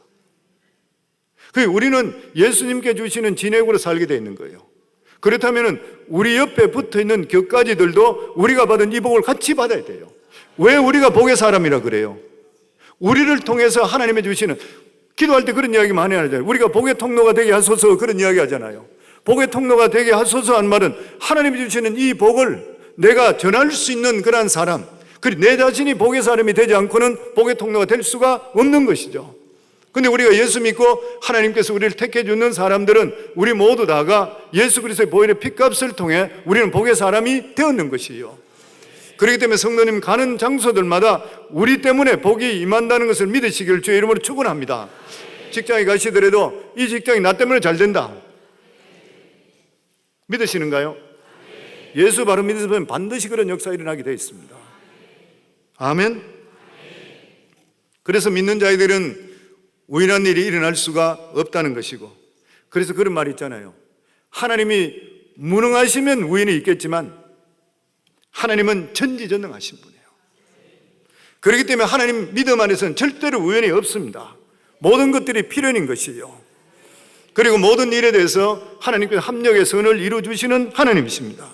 [SPEAKER 1] 우리는 예수님께 주시는 진액으로 살게 되어 있는 거예요. 그렇다면 우리 옆에 붙어있는 격가지들도 우리가 받은 이 복을 같이 받아야 돼요. 왜 우리가 복의 사람이라 그래요? 우리를 통해서 하나님이 주시는, 기도할 때 그런 이야기 많이 하잖아요. 우리가 복의 통로가 되게 하소서, 그런 이야기 하잖아요. 복의 통로가 되게 하소서 한 말은 하나님이 주시는 이 복을 내가 전할 수 있는 그런 사람, 그리고 내 자신이 복의 사람이 되지 않고는 복의 통로가 될 수가 없는 것이죠. 근데 우리가 예수 믿고 하나님께서 우리를 택해 주는 사람들은 우리 모두 다가 예수 그리스도의 보혈의 피값을 통해 우리는 복의 사람이 되었는 것이에요. 그렇기 때문에 성도님 가는 장소들마다 우리 때문에 복이 임한다는 것을 믿으시기를 주의 이름으로 축원합니다. 직장에 가시더라도 이 직장이 나 때문에 잘 된다, 믿으시는가요? 예수 바로 믿으시면 반드시 그런 역사가 일어나게 되어 있습니다. 아멘. 그래서 믿는 자들은 우연한 일이 일어날 수가 없다는 것이고, 그래서 그런 말이 있잖아요. 하나님이 무능하시면 우연이 있겠지만 하나님은 전지전능하신 분이에요. 그렇기 때문에 하나님 믿음 안에서는 절대로 우연이 없습니다. 모든 것들이 필연인 것이에요. 그리고 모든 일에 대해서 하나님께서 합력의 선을 이루어주시는 하나님이십니다.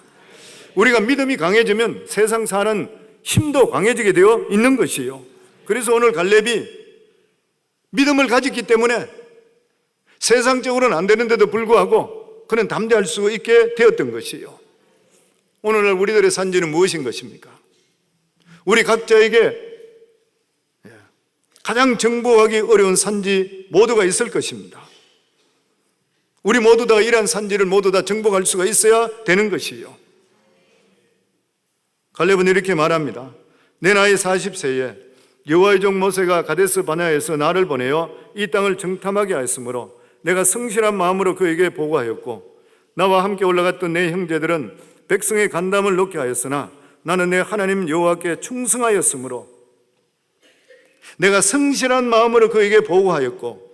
[SPEAKER 1] 우리가 믿음이 강해지면 세상 사는 힘도 강해지게 되어 있는 것이에요. 그래서 오늘 갈렙이 믿음을 가졌기 때문에 세상적으로는 안 되는데도 불구하고 그는 담대할 수 있게 되었던 것이에요. 오늘날 우리들의 산지는 무엇인 것입니까? 우리 각자에게 가장 정복하기 어려운 산지 모두가 있을 것입니다. 우리 모두 다 이러한 산지를 모두 다 정복할 수가 있어야 되는 것이에요. 갈렙은 이렇게 말합니다. 내 나이 40세에 여호와의 종 모세가 가데스 바네아에서 나를 보내어 이 땅을 정탐하게 하였으므로 내가 성실한 마음으로 그에게 보고하였고, 나와 함께 올라갔던 내 형제들은 백성의 간담을 놓게 하였으나 나는 내 하나님 여호와께 충성하였으므로 내가 성실한 마음으로 그에게 보고하였고,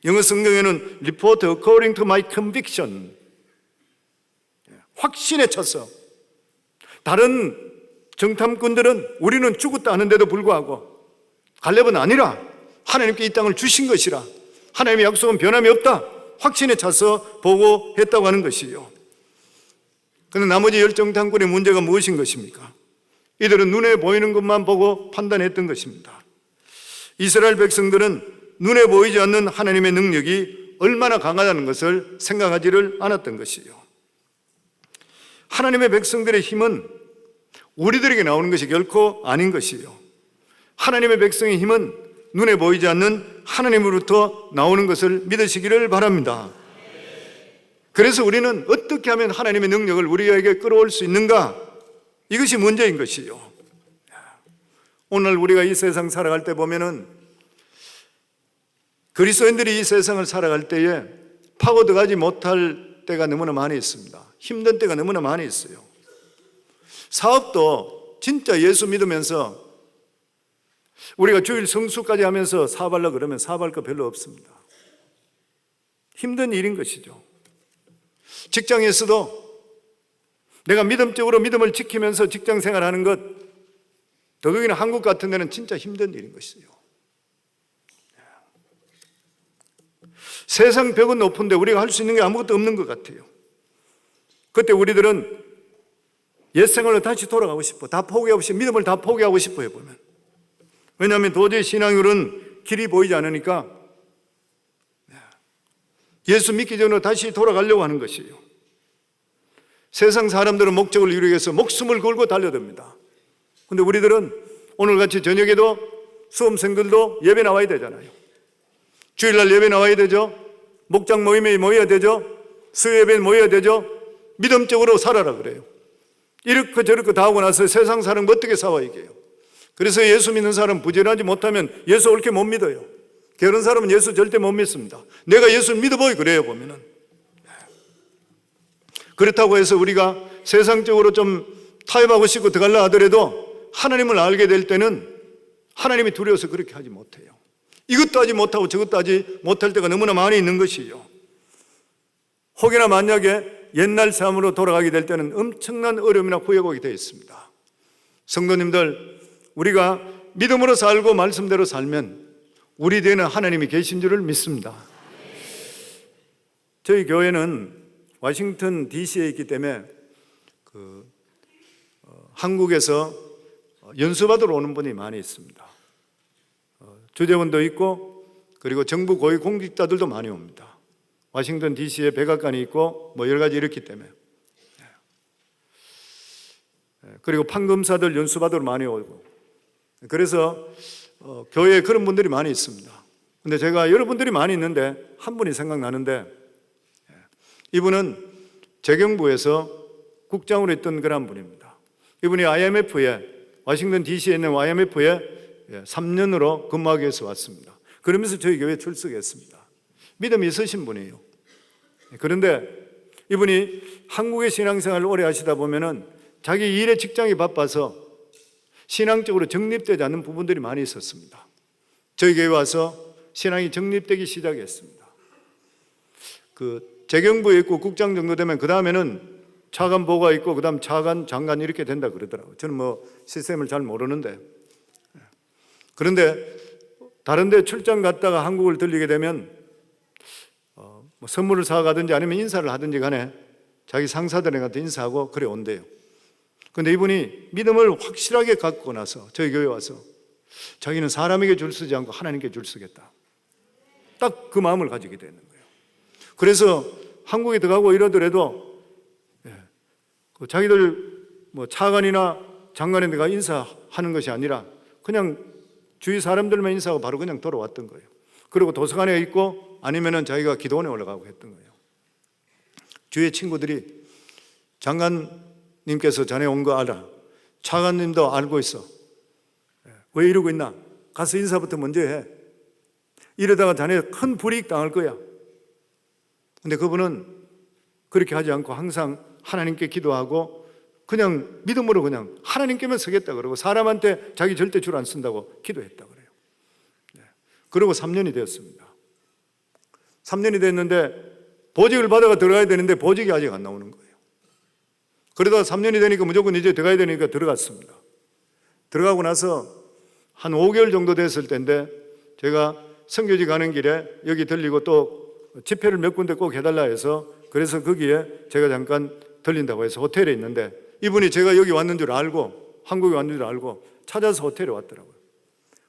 [SPEAKER 1] 영어 성경에는 report according to my conviction, 확신에 차서. 다른 정탐꾼들은 우리는 죽었다 하는데도 불구하고 갈렙은 아니라 하나님께 이 땅을 주신 것이라, 하나님의 약속은 변함이 없다, 확신에 차서 보고했다고 하는 것이요. 그런데 나머지 열 정탐꾼의 문제가 무엇인 것입니까? 이들은 눈에 보이는 것만 보고 판단했던 것입니다. 이스라엘 백성들은 눈에 보이지 않는 하나님의 능력이 얼마나 강하다는 것을 생각하지를 않았던 것이요. 하나님의 백성들의 힘은 우리들에게 나오는 것이 결코 아닌 것이요. 하나님의 백성의 힘은 눈에 보이지 않는 하나님으로부터 나오는 것을 믿으시기를 바랍니다. 그래서 우리는 어떻게 하면 하나님의 능력을 우리에게 끌어올 수 있는가? 이것이 문제인 것이요. 오늘 우리가 이 세상 살아갈 때 보면은 그리스도인들이 이 세상을 살아갈 때에 파고들어가지 못할 때가 너무나 많이 있습니다. 힘든 때가 너무나 많이 있어요. 사업도 진짜 예수 믿으면서 우리가 주일 성수까지 하면서 사업하려고 그러면 사업할 거 별로 없습니다. 힘든 일인 것이죠. 직장에서도 내가 믿음적으로 믿음을 지키면서 직장 생활하는 것, 더욱이나 한국 같은 데는 진짜 힘든 일인 것이에요. 세상 벽은 높은데 우리가 할 수 있는 게 아무것도 없는 것 같아요. 그때 우리들은 옛 생활로 다시 돌아가고 싶어. 다 포기하고 싶어. 믿음을 다 포기하고 싶어요, 보면. 왜냐하면 도저히 신앙률은 길이 보이지 않으니까 예수 믿기 전으로 다시 돌아가려고 하는 것이에요. 세상 사람들은 목적을 이루기 위해서 목숨을 걸고 달려듭니다. 그런데 우리들은 오늘같이 저녁에도 수험생들도 예배 나와야 되잖아요. 주일날 예배 나와야 되죠. 목장 모임에 모여야 되죠. 수요예배에 모여야 되죠. 믿음적으로 살아라 그래요. 이렇게 저렇게 다 하고 나서 세상 사람 어떻게 싸워 이게요. 그래서 예수 믿는 사람 부지런하지 못하면 예수 옳게 못 믿어요. 게으른 사람은 예수 절대 못 믿습니다. 내가 예수 믿어보이 그래요 보면은. 그렇다고 해서 우리가 세상적으로 좀 타협하고 싶고 들어가려 하더라도 하나님을 알게 될 때는 하나님이 두려워서 그렇게 하지 못해요. 이것도 하지 못하고 저것도 하지 못할 때가 너무나 많이 있는 것이에요. 혹여나 만약에 옛날 삶으로 돌아가게 될 때는 엄청난 어려움이나 후회가 오게 되어 있습니다. 성도님들, 우리가 믿음으로 살고 말씀대로 살면 우리 뒤에는 하나님이 계신 줄을 믿습니다. 저희 교회는 워싱턴 DC에 있기 때문에 한국에서 연수받으러 오는 분이 많이 있습니다. 주재원도 있고 그리고 정부 고위 공직자들도 많이 옵니다. 워싱턴 DC에 백악관이 있고 뭐 여러 가지 이렇기 때문에. 그리고 판검사들 연수받으러 많이 오고, 그래서 교회에 그런 분들이 많이 있습니다. 근데 제가 여러분들이 많이 있는데 한 분이 생각나는데, 이분은 재경부에서 국장으로 있던 그런 분입니다. 이분이 IMF에, 워싱턴 DC에 있는 IMF에 3년으로 근무하기 위해서 왔습니다. 그러면서 저희 교회에 출석했습니다. 믿음이 있으신 분이에요. 그런데 이분이 한국의 신앙생활을 오래 하시다 보면은 자기 일에 직장이 바빠서 신앙적으로 정립되지 않는 부분들이 많이 있었습니다. 저희 교회 와서 신앙이 정립되기 시작했습니다. 재경부에 있고 국장 정도 되면 그 다음에는 차관보가 있고 그 다음 차관, 장관 이렇게 된다 그러더라고요. 저는 뭐 시스템을 잘 모르는데, 그런데 다른 데 출장 갔다가 한국을 들리게 되면 뭐 선물을 사가든지 아니면 인사를 하든지 간에 자기 상사들한테 인사하고 그래 온대요. 그런데 이분이 믿음을 확실하게 갖고 나서 저희 교회 와서 자기는 사람에게 줄 서지 않고 하나님께 줄 서겠다, 딱 그 마음을 가지게 되는 거예요. 그래서 한국에 들어가고 이러더라도 자기들 뭐 차관이나 장관에 내가 인사하는 것이 아니라 그냥 주위 사람들만 인사하고 바로 그냥 돌아왔던 거예요. 그리고 도서관에 있고 아니면은 자기가 기도원에 올라가고 했던 거예요. 주위의 친구들이 장관님께서 자네 온 거 알아, 차관님도 알고 있어, 왜 이러고 있나, 가서 인사부터 먼저 해, 이러다가 자네 큰 불이익 당할 거야. 근데 그분은 그렇게 하지 않고 항상 하나님께 기도하고 그냥 믿음으로 그냥 하나님께만 서겠다 그러고 사람한테 자기 절대 줄 안 쓴다고 기도했다 그래요. 그리고 3년이 되었습니다. 3년이 됐는데 보직을 받아가 들어가야 되는데 보직이 아직 안 나오는 거예요. 그러다가 3년이 되니까 무조건 이제 들어가야 되니까 들어갔습니다. 들어가고 나서 한 5개월 정도 됐을 때인데 제가 선교지 가는 길에 여기 들리고 또 집회를 몇 군데 꼭 해달라 해서, 그래서 거기에 제가 잠깐 들린다고 해서 호텔에 있는데 이분이 제가 여기 왔는 줄 알고, 한국에 왔는 줄 알고 찾아서 호텔에 왔더라고요.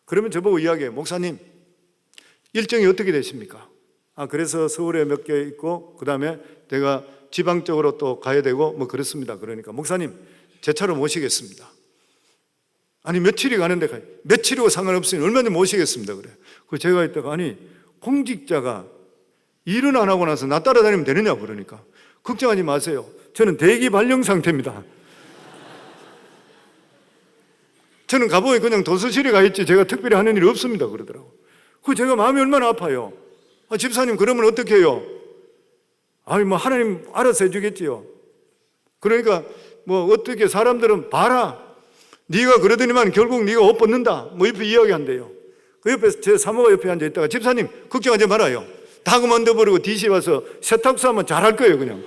[SPEAKER 1] 그러면 저보고 이야기해요. 목사님, 일정이 어떻게 되십니까? 그래서 서울에 몇 개 있고 그 다음에 내가 지방 쪽으로 또 가야 되고 뭐 그렇습니다. 그러니까 목사님 제 차로 모시겠습니다. 아니 며칠이 가는데 며칠이고 상관없으니 얼마든지 모시겠습니다. 그래. 그래서 제가 있다가 아니 공직자가 일은 안 하고 나서 나 따라다니면 되느냐 그러니까 걱정하지 마세요. 저는 대기 발령 상태입니다. 저는 가보니 그냥 도서실에 가 있지 제가 특별히 하는 일이 없습니다 그러더라고. 그 제가 마음이 얼마나 아파요. 집사님 그러면 어떻게 해요? 뭐 하나님 알아서 해주겠지요. 그러니까 뭐 어떻게 사람들은 봐라, 네가 그러더니만 결국 네가 옷 벗는다 뭐 옆에 이야기한대요. 그 옆에 제 사모가 옆에 앉아 있다가 집사님 걱정하지 말아요, 다 그만둬버리고 DC 와서 세탁소 하면 잘할 거예요 그냥.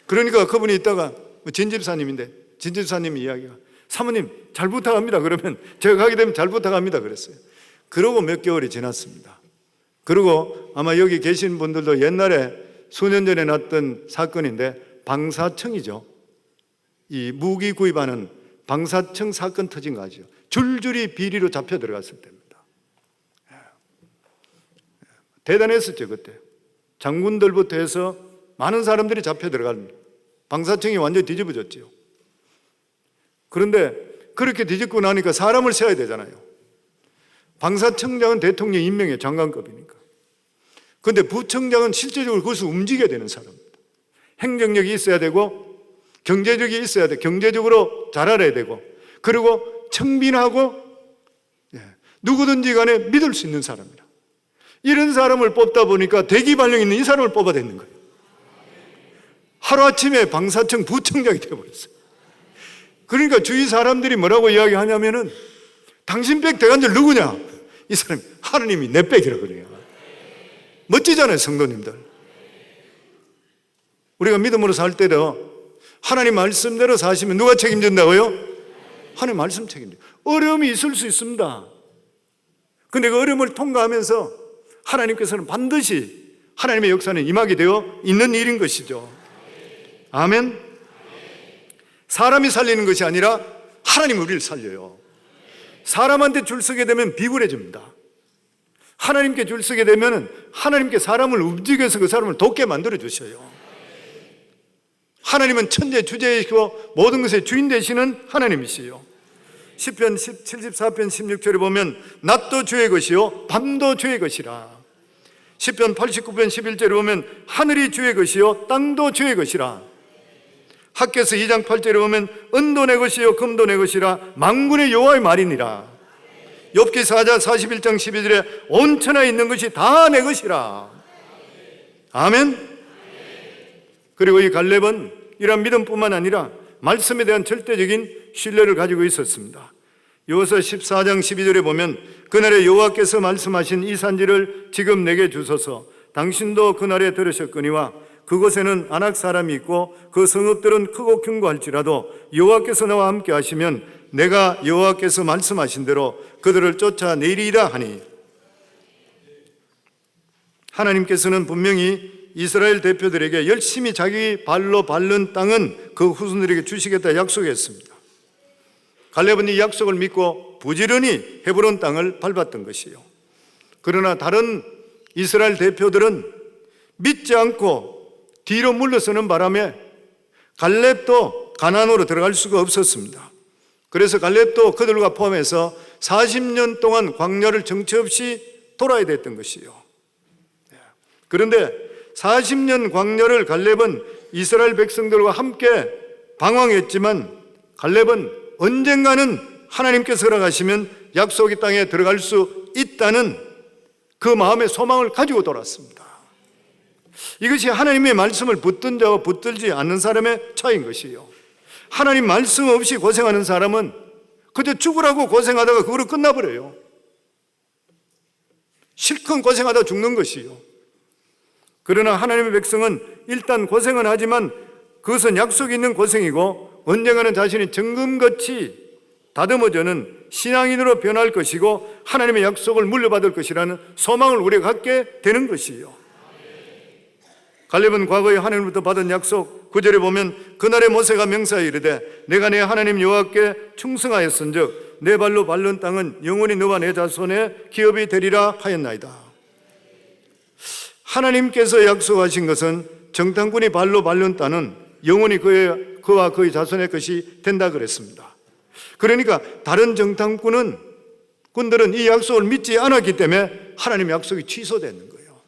[SPEAKER 1] 그러니까 그분이 있다가 진 집사님인데 진 집사님이 이야기가 사모님 잘 부탁합니다 그러면 제가 가게 되면 잘 부탁합니다 그랬어요. 그러고 몇 개월이 지났습니다. 그리고 아마 여기 계신 분들도 옛날에 수년 전에 났던 사건인데 방사청이죠. 이 무기 구입하는 방사청 사건 터진 거 아시죠? 줄줄이 비리로 잡혀 들어갔을 때입니다. 대단했었죠 그때. 장군들부터 해서 많은 사람들이 잡혀 들어간 방사청이 완전히 뒤집어졌죠. 그런데 그렇게 뒤집고 나니까 사람을 세워야 되잖아요. 방사청장은 대통령 임명의 장관급이니까. 그런데 부청장은 실제적으로 그것을 움직여야 되는 사람입니다. 행정력이 있어야 되고 경제력이 있어야 돼. 경제적으로 잘 알아야 되고 그리고 청빈하고 누구든지 간에 믿을 수 있는 사람이라. 이런 사람을 뽑다 보니까 대기 발령 있는 이 사람을 뽑아냈는 거예요. 하루아침에 방사청 부청장이 되어버렸어요. 그러니까 주위 사람들이 뭐라고 이야기하냐면은 당신 백 대관절 누구냐? 이 사람이 하느님이 내 백이라 그래요. 멋지잖아요 성도님들. 우리가 믿음으로 살 때도 하나님 말씀대로 사시면 누가 책임진다고요? 하나님 말씀 책임져요. 어려움이 있을 수 있습니다. 근데 그 어려움을 통과하면서 하나님께서는 반드시 하나님의 역사는 임하게 되어 있는 일인 것이죠. 아멘. 사람이 살리는 것이 아니라 하나님이 우리를 살려요. 사람한테 줄 서게 되면 비굴해집니다. 하나님께 줄 서게 되면 하나님께 사람을 움직여서 그 사람을 돕게 만들어 주셔요. 하나님은 천재 주재이시고 모든 것의 주인 되시는 하나님이시요. 시편 74편 16절에 보면 낮도 주의 것이요 밤도 주의 것이라. 시편 89편 11절에 보면 하늘이 주의 것이요 땅도 주의 것이라. 학개서 2장 8절에 보면 은도 내 것이요 금도 내 것이라 만군의 여호와의 말이니라. 욥기 4장 41장 12절에 온 천하에 있는 것이 다 내 것이라. 아멘. 그리고 이 갈렙은 이런 믿음뿐만 아니라 말씀에 대한 절대적인 신뢰를 가지고 있었습니다. 여호수아 14장 12절에 보면 그날에 여호와께서 말씀하신 이 산지를 지금 내게 주소서. 당신도 그날에 들으셨거니와 그곳에는 아낙 사람이 있고 그 성읍들은 크고 견고할지라도 여호와께서 나와 함께 하시면 내가 여호와께서 말씀하신 대로 그들을 쫓아내리이다 하니. 하나님께서는 분명히 이스라엘 대표들에게 열심히 자기 발로 밟는 땅은 그 후손들에게 주시겠다 약속했습니다. 갈렙은 이 약속을 믿고 부지런히 헤브론 땅을 밟았던 것이요. 그러나 다른 이스라엘 대표들은 믿지 않고 뒤로 물러서는 바람에 갈렙도 가나안으로 들어갈 수가 없었습니다. 그래서 갈렙도 그들과 포함해서 40년 동안 광야를 정처 없이 돌아야 됐던 것이요. 그런데 40년 광야를 갈렙은 이스라엘 백성들과 함께 방황했지만 갈렙은 언젠가는 하나님께서 허락하시면 약속의 땅에 들어갈 수 있다는 그 마음의 소망을 가지고 돌아왔습니다. 이것이 하나님의 말씀을 붙든 자와 붙들지 않는 사람의 차이인 것이요. 하나님 말씀 없이 고생하는 사람은 그저 죽으라고 고생하다가 그거로 끝나버려요. 실컷 고생하다 죽는 것이요. 그러나 하나님의 백성은 일단 고생은 하지만 그것은 약속이 있는 고생이고 언젠가는 자신이 정금같이 다듬어져는 신앙인으로 변할 것이고 하나님의 약속을 물려받을 것이라는 소망을 우리가 갖게 되는 것이요. 갈렙은 과거에 하나님으로부터 받은 약속 9절에 보면 그날에 모세가 명사에 이르되 내가 내 하나님 여호와께 충성하였은즉 내 발로 밟는 땅은 영원히 너와 내 자손의 기업이 되리라 하였나이다. 하나님께서 약속하신 것은 정탐꾼이 발로 밟는 땅은 영원히 그와 그의 자손의 것이 된다 그랬습니다. 그러니까 다른 정탐꾼들은 이 약속을 믿지 않았기 때문에 하나님의 약속이 취소되는 거예요.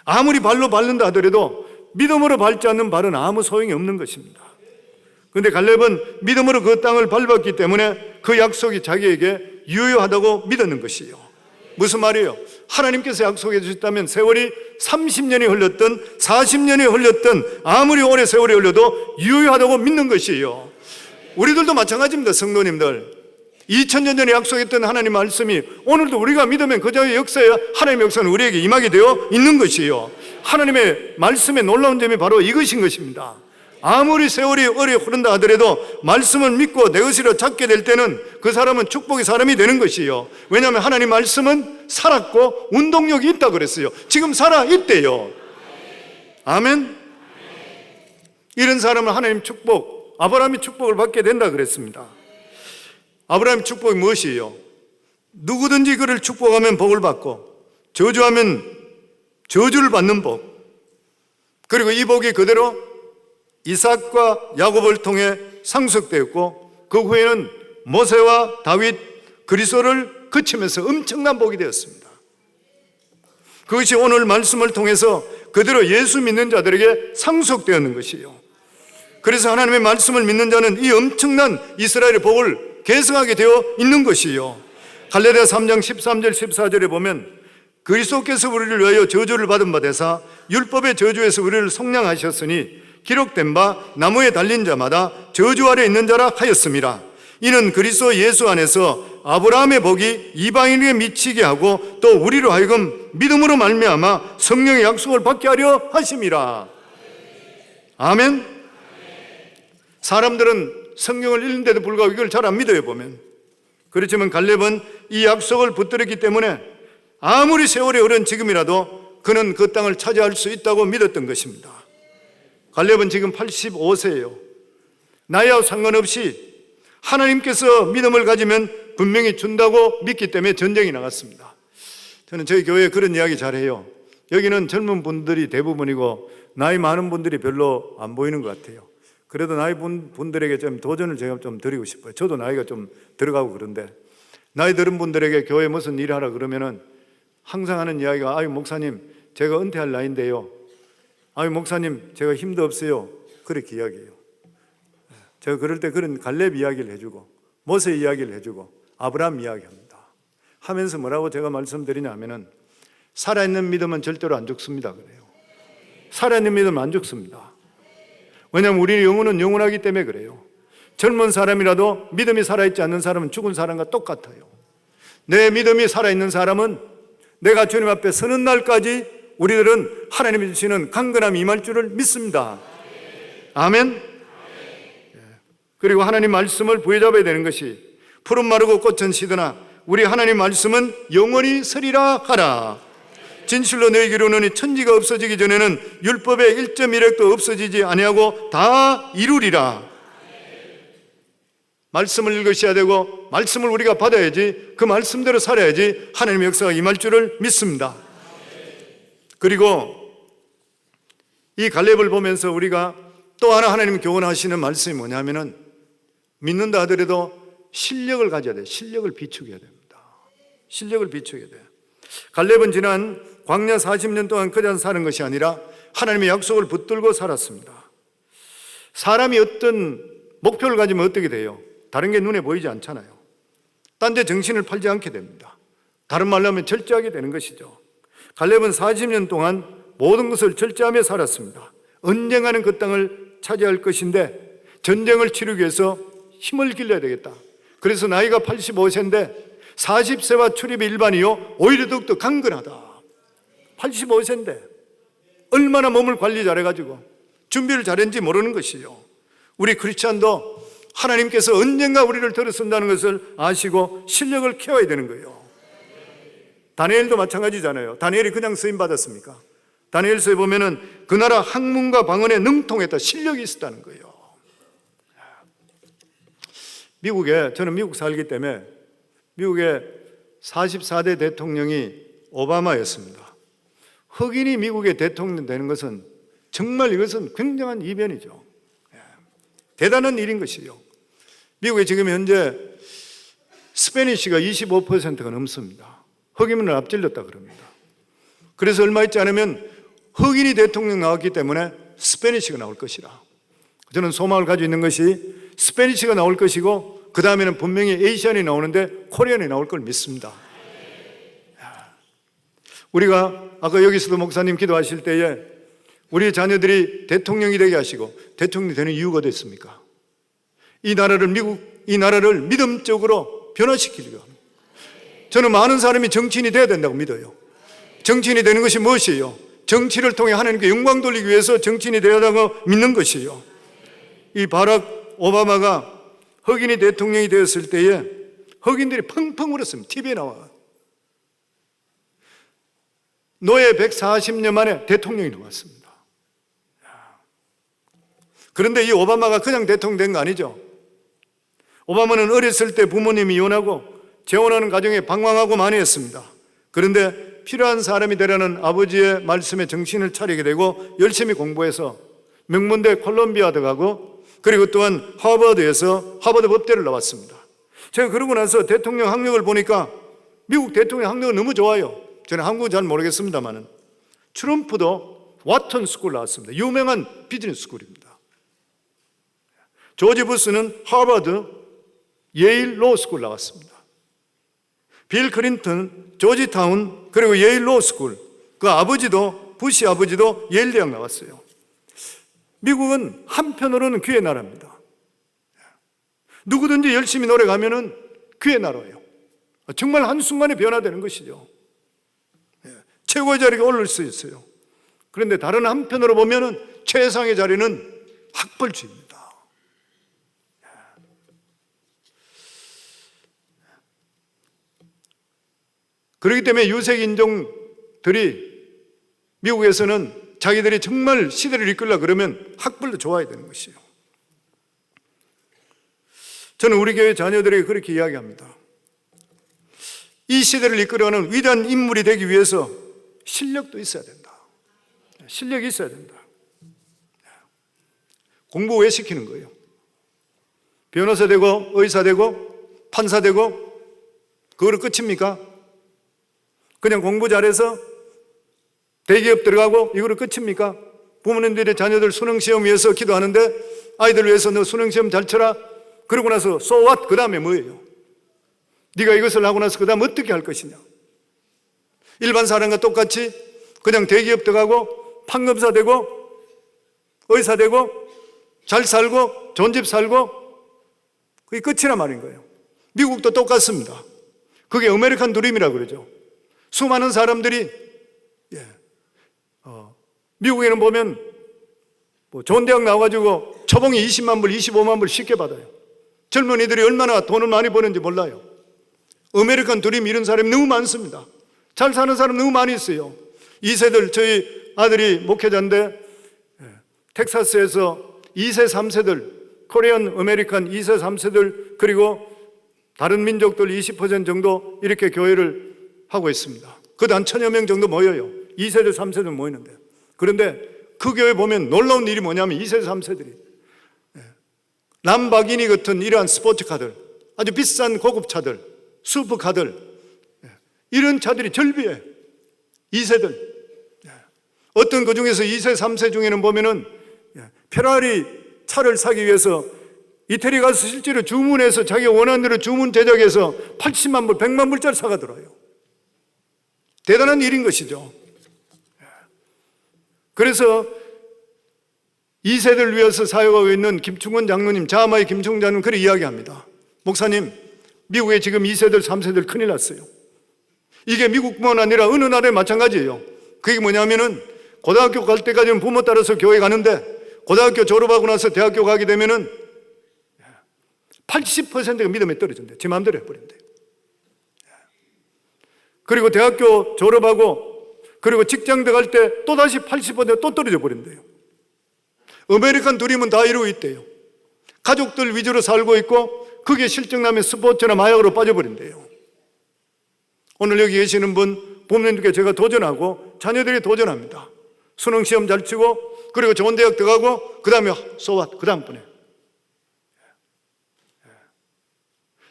[SPEAKER 1] 아무리 발로 밟는다 하더라도 믿음으로 밟지 않는 발은 아무 소용이 없는 것입니다. 그런데 갈렙은 믿음으로 그 땅을 밟았기 때문에 그 약속이 자기에게 유효하다고 믿었는 것이에요. 무슨 말이에요? 하나님께서 약속해 주셨다면 세월이 30년이 흘렀든 40년이 흘렀든 아무리 오래 세월이 흘러도 유효하다고 믿는 것이에요. 우리들도 마찬가지입니다. 성도님들, 2000년 전에 약속했던 하나님 말씀이 오늘도 우리가 믿으면 그자의 역사에 하나님의 역사는 우리에게 임하게 되어 있는 것이에요. 하나님의 말씀의 놀라운 점이 바로 이것인 것입니다. 아무리 세월이 오래 흐른다 하더라도 말씀을 믿고 내 것이라 찾게 될 때는 그 사람은 축복의 사람이 되는 것이에요. 왜냐하면 하나님 말씀은 살았고 운동력이 있다 그랬어요. 지금 살아있대요. 아멘. 이런 사람은 하나님 축복, 아브라함이 축복을 받게 된다 그랬습니다. 아브라함의 축복이 무엇이에요? 누구든지 그를 축복하면 복을 받고 저주하면 저주를 받는 복. 그리고 이 복이 그대로 이삭과 야곱을 통해 상속되었고 그 후에는 모세와 다윗, 그리스도를 거치면서 엄청난 복이 되었습니다. 그것이 오늘 말씀을 통해서 그대로 예수 믿는 자들에게 상속되었는 것이에요. 그래서 하나님의 말씀을 믿는 자는 이 엄청난 이스라엘의 복을 계승하게 되어 있는 것이에요. 갈라디아 3장 13절 14절에 보면 그리스도께서 우리를 위하여 저주를 받은 바 되사 율법의 저주에서 우리를 속량하셨으니 기록된 바 나무에 달린 자마다 저주 아래 있는 자라 하였습니다. 이는 그리스도 예수 안에서 아브라함의 복이 이방인에게 미치게 하고 또 우리로 하여금 믿음으로 말미암아 성령의 약속을 받게 하려 하심이라. 아멘. 사람들은 성경을 읽는데도 불구하고 이걸 잘 안 믿어요 보면. 그렇지만 갈렙은 이 약속을 붙들었기 때문에 아무리 세월이 오랜 지금이라도 그는 그 땅을 차지할 수 있다고 믿었던 것입니다. 갈렙은 지금 85세예요. 나이와 상관없이 하나님께서 믿음을 가지면 분명히 준다고 믿기 때문에 전쟁이 나갔습니다. 저는 저희 교회에 그런 이야기 잘해요. 여기는 젊은 분들이 대부분이고 나이 많은 분들이 별로 안 보이는 것 같아요. 그래도 나이 분들에게 좀 도전을 제가 좀 드리고 싶어요. 저도 나이가 좀 들어가고 그런데 나이 들은 분들에게 교회 무슨 일 하라 그러면은 항상 하는 이야기가 아유 목사님 제가 은퇴할 나이인데요. 아유 목사님 제가 힘도 없어요. 그렇게 이야기해요. 제가 그럴 때 그런 갈렙 이야기를 해주고 모세 이야기를 해주고 아브라함 이야기합니다. 하면서 뭐라고 제가 말씀드리냐 하면은 살아있는 믿음은 절대로 안 죽습니다 그래요. 살아있는 믿음은 안 죽습니다. 왜냐하면 우리 영혼은 영원하기 때문에 그래요. 젊은 사람이라도 믿음이 살아있지 않는 사람은 죽은 사람과 똑같아요. 내 믿음이 살아있는 사람은 내가 주님 앞에 서는 날까지 우리들은 하나님이 주시는 강건함이 임할 줄을 믿습니다. 아멘. 그리고 하나님 말씀을 부여잡아야 되는 것이 푸른 마르고 꽃은 시드나 우리 하나님 말씀은 영원히 서리라 하라. 진실로 너희에게 이르노니 천지가 없어지기 전에는 율법의 1.1획도 없어지지 아니하고 다 이루리라. 말씀을 읽으셔야 되고 말씀을 우리가 받아야지 그 말씀대로 살아야지 하나님의 역사가 임할 줄을 믿습니다. 그리고 이 갈렙을 보면서 우리가 또 하나 하나님 교훈하시는 말씀이 뭐냐면은 믿는다 하더라도 실력을 가져야 돼요. 실력을 비축해야 됩니다. 실력을 비축해야 돼요. 갈렙은 지난 광야 40년 동안 그냥 사는 것이 아니라 하나님의 약속을 붙들고 살았습니다. 사람이 어떤 목표를 가지면 어떻게 돼요? 다른 게 눈에 보이지 않잖아요. 딴 데 정신을 팔지 않게 됩니다. 다른 말로 하면 절제하게 되는 것이죠. 갈렙은 40년 동안 모든 것을 절제하며 살았습니다. 언젠가는 그 땅을 차지할 것인데 전쟁을 치르기 위해서 힘을 길러야 되겠다. 그래서 나이가 85세인데 40세와 출입이 일반이요 오히려 더욱더 강건하다. 85세인데 얼마나 몸을 관리 잘해가지고 준비를 잘했는지 모르는 것이요. 우리 크리스찬도 하나님께서 언젠가 우리를 들어선다는 것을 아시고 실력을 키워야 되는 거예요. 다니엘도 마찬가지잖아요. 다니엘이 그냥 쓰임 받았습니까? 다니엘서에 보면은 그 나라 학문과 방언에 능통했다. 실력이 있었다는 거예요. 미국에 저는 미국 살기 때문에 미국의 44대 대통령이 오바마였습니다. 흑인이 미국의 대통령 되는 것은 정말 이것은 굉장한 이변이죠. 대단한 일인 것이요. 미국에 지금 현재 스페니쉬가 25%가 넘습니다. 흑인을 앞질렀다 그럽니다. 그래서 얼마 있지 않으면 흑인이 대통령 나왔기 때문에 스페니쉬가 나올 것이라. 저는 소망을 가지고 있는 것이 스페니쉬가 나올 것이고 그 다음에는 분명히 에이시안이 나오는데 코리안이 나올 걸 믿습니다. 우리가 아까 여기서도 목사님 기도하실 때에 우리 자녀들이 대통령이 되게 하시고 대통령이 되는 이유가 됐습니까? 이 나라를 믿음적으로 변화시키려고 합니다. 저는 많은 사람이 정치인이 돼야 된다고 믿어요. 정치인이 되는 것이 무엇이에요? 정치를 통해 하나님께 영광 돌리기 위해서 정치인이 되어야 한다고 믿는 것이에요. 이 바락 오바마가 흑인이 대통령이 되었을 때에 흑인들이 펑펑 울었습니다. TV에 나와. 노예 140년 만에 대통령이 나왔습니다. 그런데 이 오바마가 그냥 대통령 된 거 아니죠. 오바마는 어렸을 때 부모님이 이혼하고 재혼하는 가정에 방황하고 많이 했습니다. 그런데 필요한 사람이 되라는 아버지의 말씀에 정신을 차리게 되고 열심히 공부해서 명문대 콜롬비아도 가고 그리고 또한 하버드에서 하버드 법대를 나왔습니다. 제가 그러고 나서 대통령 학력을 보니까 미국 대통령 학력은 너무 좋아요. 저는 한국은 잘 모르겠습니다만은 트럼프도 와튼 스쿨 나왔습니다. 유명한 비즈니스 스쿨입니다. 조지 부스는 하버드, 예일 로우 스쿨 나왔습니다. 빌 클린턴, 조지타운, 그리고 예일 로우 스쿨. 그 아버지도 부시 아버지도 예일 대학 나왔어요. 미국은 한편으로는 귀의 나라입니다. 누구든지 열심히 노력하면은 귀의 나라예요. 정말 한순간에 변화되는 것이죠. 최고의 자리에 오를 수 있어요. 그런데 다른 한편으로 보면은 최상의 자리는 학벌주의입니다. 그렇기 때문에 유색 인종들이 미국에서는 자기들이 정말 시대를 이끌려 그러면 학벌도 좋아야 되는 것이에요. 저는 우리 교회 자녀들에게 그렇게 이야기합니다. 이 시대를 이끌어가는 위대한 인물이 되기 위해서 실력도 있어야 된다. 실력이 있어야 된다. 공부 왜 시키는 거예요? 변호사 되고 의사 되고 판사 되고 그거로 끝입니까? 그냥 공부 잘해서 대기업 들어가고 이거로 끝입니까? 부모님들이 자녀들 수능시험 위해서 기도하는데 아이들 위해서 너 수능시험 잘 쳐라. 그러고 나서 so what? 그 다음에 뭐예요? 네가 이것을 하고 나서 그 다음 어떻게 할 것이냐? 일반 사람과 똑같이 그냥 대기업 들어가고 판검사 되고 의사 되고 잘 살고 좋은 집 살고 그게 끝이란 말인 거예요. 미국도 똑같습니다. 그게 아메리칸 드림이라고 그러죠. 수많은 사람들이 미국에는 보면 좋은 대학 나와가지고 초봉이 20만 불, 25만 불 쉽게 받아요. 젊은이들이 얼마나 돈을 많이 버는지 몰라요. 아메리칸 드림 이런 사람이 너무 많습니다. 잘 사는 사람 너무 많이 있어요. 2세들, 저희 아들이 목회자인데 텍사스에서 2세, 3세들, 코리안, 아메리칸 2세, 3세들 그리고 다른 민족들 20% 정도 이렇게 교회를 하고 있습니다. 그도 한 1000여 명 정도 모여요. 2세들, 3세들 모이는데. 그런데 그 교회 보면 놀라운 일이 뭐냐면 2세들, 3세들이 람바기니 같은 이러한 스포츠카들, 아주 비싼 고급차들, 슈퍼카들 이런 차들이 절비해. 2세들. 어떤 그 중에서 2세, 3세 중에는 보면은 페라리 차를 사기 위해서 이태리 가서 실제로 주문해서 자기가 원하는 대로 주문 제작해서 80만 불, 100만 불짜리 사가더라고요. 대단한 일인 것이죠. 그래서 2세대를 위해서 사역하고 있는 김충원 장로님, 자마의 김충원 장로님 그렇게 이야기합니다. 목사님, 미국에 지금 2세들, 3세들 큰일 났어요. 이게 미국뿐만 아니라 어느 나라에 마찬가지예요. 그게 뭐냐면은 고등학교 갈 때까지는 부모 따라서 교회 가는데 고등학교 졸업하고 나서 대학교 가게 되면은 80%가 믿음에 떨어진대요. 제 마음대로 해버린대요. 그리고 대학교 졸업하고 그리고 직장 들어갈 때 또다시 80%가 또 떨어져 버린대요. 아메리칸 드림은 다 이루고 있대요. 가족들 위주로 살고 있고 그게 실증나면 스포츠나 마약으로 빠져버린대요. 오늘 여기 계시는 분 부모님께 제가 도전하고 자녀들이 도전합니다. 수능시험 잘 치고 그리고 좋은 대학 들어가고 그 다음에 소왓 그 다음번에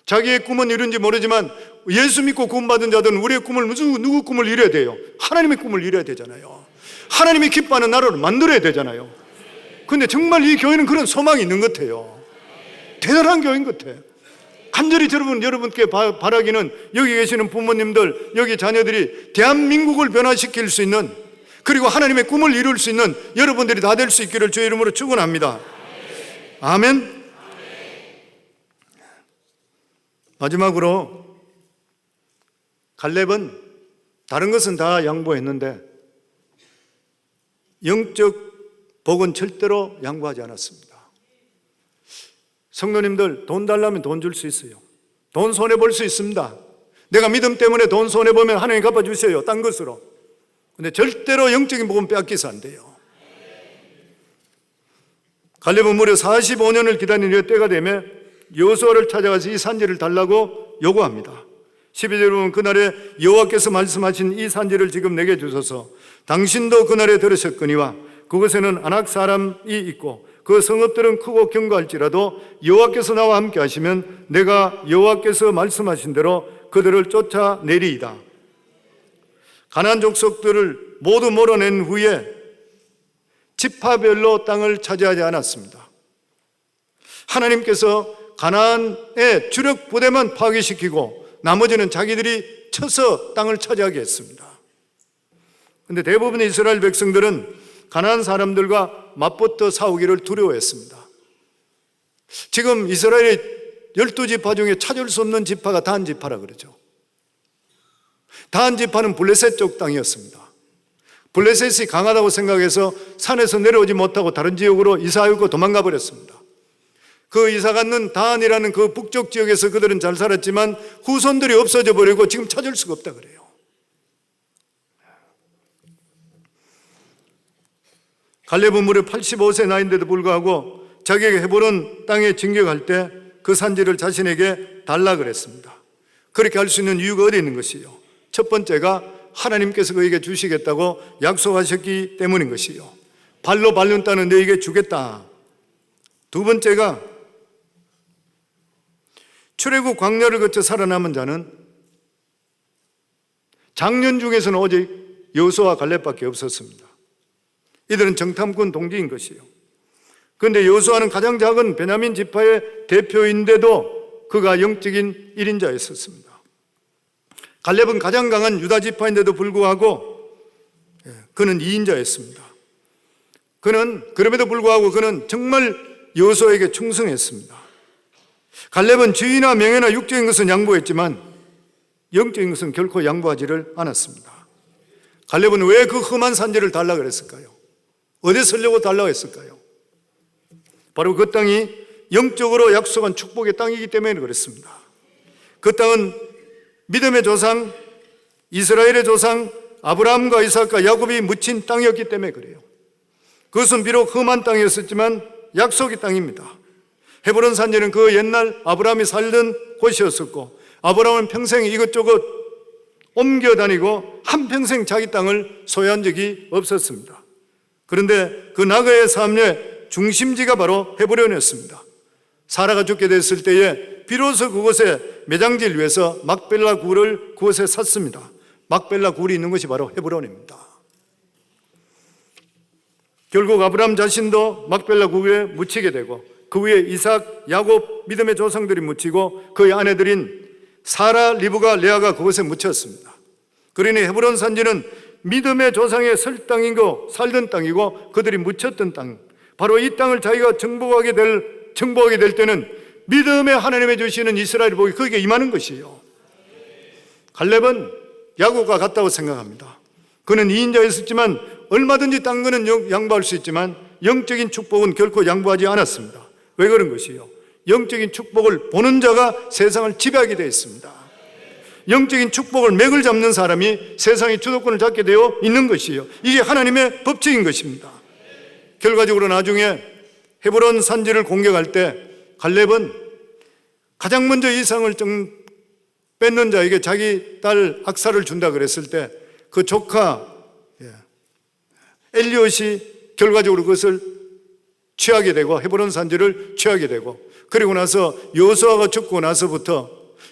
[SPEAKER 1] 자기의 꿈은 이룬지 모르지만 예수 믿고 구원받은 자들은 우리의 꿈을 누구 꿈을 이뤄야 돼요? 하나님의 꿈을 이뤄야 되잖아요. 하나님이 기뻐하는 나라를 만들어야 되잖아요. 근데 정말 이 교회는 그런 소망이 있는 것 같아요. 대단한 교회인 것 같아요. 간절히 여러분께 바라기는 여기 계시는 부모님들, 여기 자녀들이 대한민국을 변화시킬 수 있는 그리고 하나님의 꿈을 이룰 수 있는 여러분들이 다 될 수 있기를 주의 이름으로 축원합니다. 아멘. 마지막으로 갈렙은 다른 것은 다 양보했는데 영적 복은 절대로 양보하지 않았습니다. 성도님들 돈 달라면 돈 줄 수 있어요. 돈 손해볼 수 있습니다. 내가 믿음 때문에 돈 손해보면 하나님 갚아주세요. 딴 것으로. 근데 절대로 영적인 복은 빼앗겨서 안 돼요. 갈렙은 무려 45년을 기다리는 때가 되며 여호수아를 찾아가서 이 산지를 달라고 요구합니다. 12절에 보면 그날에 여호와께서 말씀하신 이 산지를 지금 내게 주소서. 당신도 그날에 들으셨거니와 그곳에는 아낙 사람이 있고 그 성읍들은 크고 견고할지라도 여호와께서 나와 함께 하시면 내가 여호와께서 말씀하신 대로 그들을 쫓아내리이다. 가나안 족속들을 모두 몰아낸 후에 지파별로 땅을 차지하지 않았습니다. 하나님께서 가나안의 주력 부대만 파괴시키고 나머지는 자기들이 쳐서 땅을 차지하게 했습니다. 그런데 대부분의 이스라엘 백성들은 가나안 사람들과 맞붙어 싸우기를 두려워했습니다. 지금 이스라엘의 12지파 중에 찾을 수 없는 지파가 단 지파라 그러죠. 단 지파는 블레셋 쪽 땅이었습니다. 블레셋이 강하다고 생각해서 산에서 내려오지 못하고 다른 지역으로 이사하고 도망가 버렸습니다. 그 이사 갔는 단이라는 그 북쪽 지역에서 그들은 잘 살았지만 후손들이 없어져 버리고 지금 찾을 수가 없다 그래요. 갈렙은 무려 85세 나이인데도 불구하고 자기에게 헤브론 땅에 진격할 때 그 산지를 자신에게 달라 그랬습니다. 그렇게 할 수 있는 이유가 어디 있는 것이요? 첫 번째가 하나님께서 그에게 주시겠다고 약속하셨기 때문인 것이요. 발로 밟는 땅은 너에게 주겠다. 두 번째가 출애굽 광야를 거쳐 살아남은 자는 장년 중에서는 오직 여호수아와 갈렙밖에 없었습니다. 이들은 정탐꾼 동지인 것이요. 그런데 여호수아는 가장 작은 베냐민 지파의 대표인데도 그가 영적인 1인자였었습니다. 갈렙은 가장 강한 유다 지파인데도 불구하고 그는 2인자였습니다. 그럼에도 불구하고 그는 정말 여호수아에게 충성했습니다. 갈렙은 지위나 명예나 육적인 것은 양보했지만 영적인 것은 결코 양보하지를 않았습니다. 갈렙은 왜 그 험한 산지를 달라고 그랬을까요? 어디 서려고 달라고 했을까요? 바로 그 땅이 영적으로 약속한 축복의 땅이기 때문에 그랬습니다. 그 땅은 믿음의 조상, 이스라엘의 조상 아브라함과 이삭과 야곱이 묻힌 땅이었기 때문에 그래요. 그것은 비록 험한 땅이었지만 약속의 땅입니다. 헤브론 산지는 그 옛날 아브라함이 살던 곳이었었고, 아브라함은 평생 이것저것 옮겨 다니고 한평생 자기 땅을 소유한 적이 없었습니다. 그런데 그 나그의 삶의 중심지가 바로 헤브론이었습니다. 사라가 죽게 됐을 때에 비로소 그곳에 매장지를 위해서 막벨라 굴을 그곳에 샀습니다. 막벨라 굴이 있는 것이 바로 헤브론입니다. 결국 아브라함 자신도 막벨라 굴에 묻히게 되고 그 위에 이삭, 야곱 믿음의 조상들이 묻히고 그의 아내들인 사라, 리브가, 레아가 그곳에 묻혔습니다. 그러니 헤브론 산지는 믿음의 조상의 설 땅이고 살던 땅이고 그들이 묻혔던 땅, 바로 이 땅을 자기가 정복하게 될 때는 믿음의 하나님이 주시는 이스라엘 복이 거기에 임하는 것이에요. 갈렙은 야곱과 같다고 생각합니다. 그는 2인자였었지만 얼마든지 딴 거는 양보할 수 있지만 영적인 축복은 결코 양보하지 않았습니다. 왜 그런 것이에요? 영적인 축복을 보는 자가 세상을 지배하게 되어 있습니다. 영적인 축복을 맥을 잡는 사람이 세상의 주도권을 잡게 되어 있는 것이에요. 이게 하나님의 법칙인 것입니다. 결과적으로 나중에 헤브론 산지를 공격할 때 갈렙은 가장 먼저 이상을 뺏는 자에게 자기 딸 악사를 준다 그랬을 때 그 조카 엘리엇이 결과적으로 그것을 취하게 되고 헤브론 산지를 취하게 되고, 그리고 나서 여호수아가 죽고 나서부터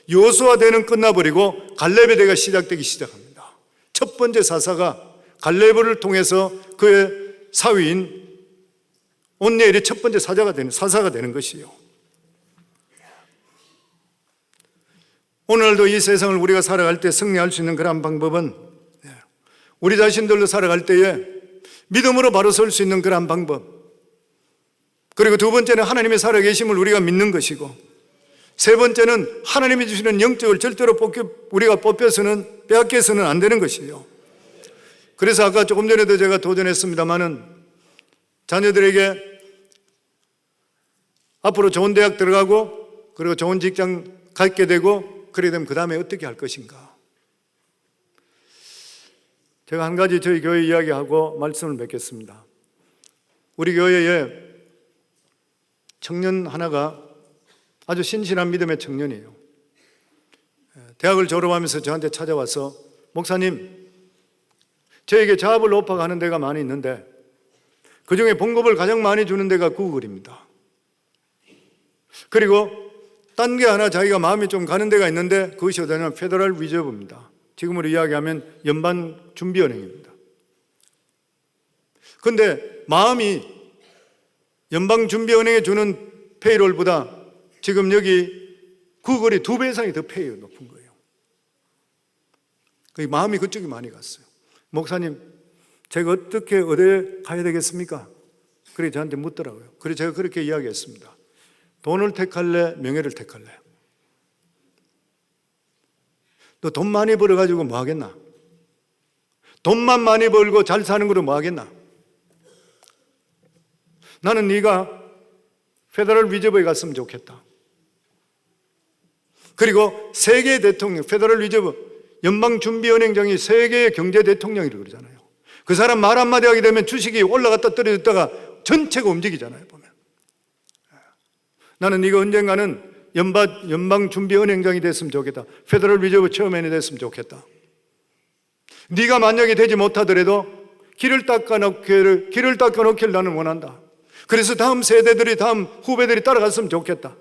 [SPEAKER 1] 여호수아 대는 끝나버리고 갈렙의 대가 시작되기 시작합니다. 첫 번째 사사가 갈렙을 통해서 그의 사위인 온니엘이 첫 번째 사사가 되는 것이요. 오늘도 이 세상을 우리가 살아갈 때 승리할 수 있는 그런 방법은 우리 자신들로 살아갈 때에 믿음으로 바로 설 수 있는 그런 방법, 그리고 두 번째는 하나님의 살아계심을 우리가 믿는 것이고, 세 번째는 하나님이 주시는 영적을 절대로 우리가 빼앗겨서는 안 되는 것이에요. 그래서 아까 조금 전에도 제가 도전했습니다마는 자녀들에게 앞으로 좋은 대학 들어가고 그리고 좋은 직장 갖게 되고 그러게 되면 그 다음에 어떻게 할 것인가. 제가 한 가지 저희 교회 이야기하고 말씀을 맺겠습니다. 우리 교회에 청년 하나가 아주 신실한 믿음의 청년이에요. 대학을 졸업하면서 저한테 찾아와서 목사님, 저에게 자업을 높아가 하는 데가 많이 있는데 그중에 봉급을 가장 많이 주는 데가 구글입니다. 그리고 딴 게 하나 자기가 마음이 좀 가는 데가 있는데 그것이 어디냐면 페더럴 리저브입니다. 지금으로 이야기하면 연방준비은행입니다. 그런데 마음이 연방준비은행에 주는 페이롤보다 지금 여기 구글이 2배 이상이 더 페이가 높은 거예요. 그 마음이 그쪽이 많이 갔어요. 목사님, 제가 어떻게 어디에 가야 되겠습니까? 그래 저한테 묻더라고요. 그래서 제가 그렇게 이야기했습니다. 돈을 택할래? 명예를 택할래? 너 돈 많이 벌어가지고 뭐 하겠나? 돈만 많이 벌고 잘 사는 거로 뭐 하겠나? 나는 네가 페더럴 리저브에 갔으면 좋겠다. 그리고 세계 대통령, 페더럴 리저브, 연방준비은행장이 세계의 경제 대통령이라고 그러잖아요. 그 사람 말 한마디 하게 되면 주식이 올라갔다 떨어졌다가 전체가 움직이잖아요, 보면. 나는 이거 언젠가는 연방준비은행장이 됐으면 좋겠다. 페더럴 리저브 체어맨이 됐으면 좋겠다. 네가 만약에 되지 못하더라도 길을 닦아놓기를 나는 원한다. 그래서 다음 세대들이, 다음 후배들이 따라갔으면 좋겠다.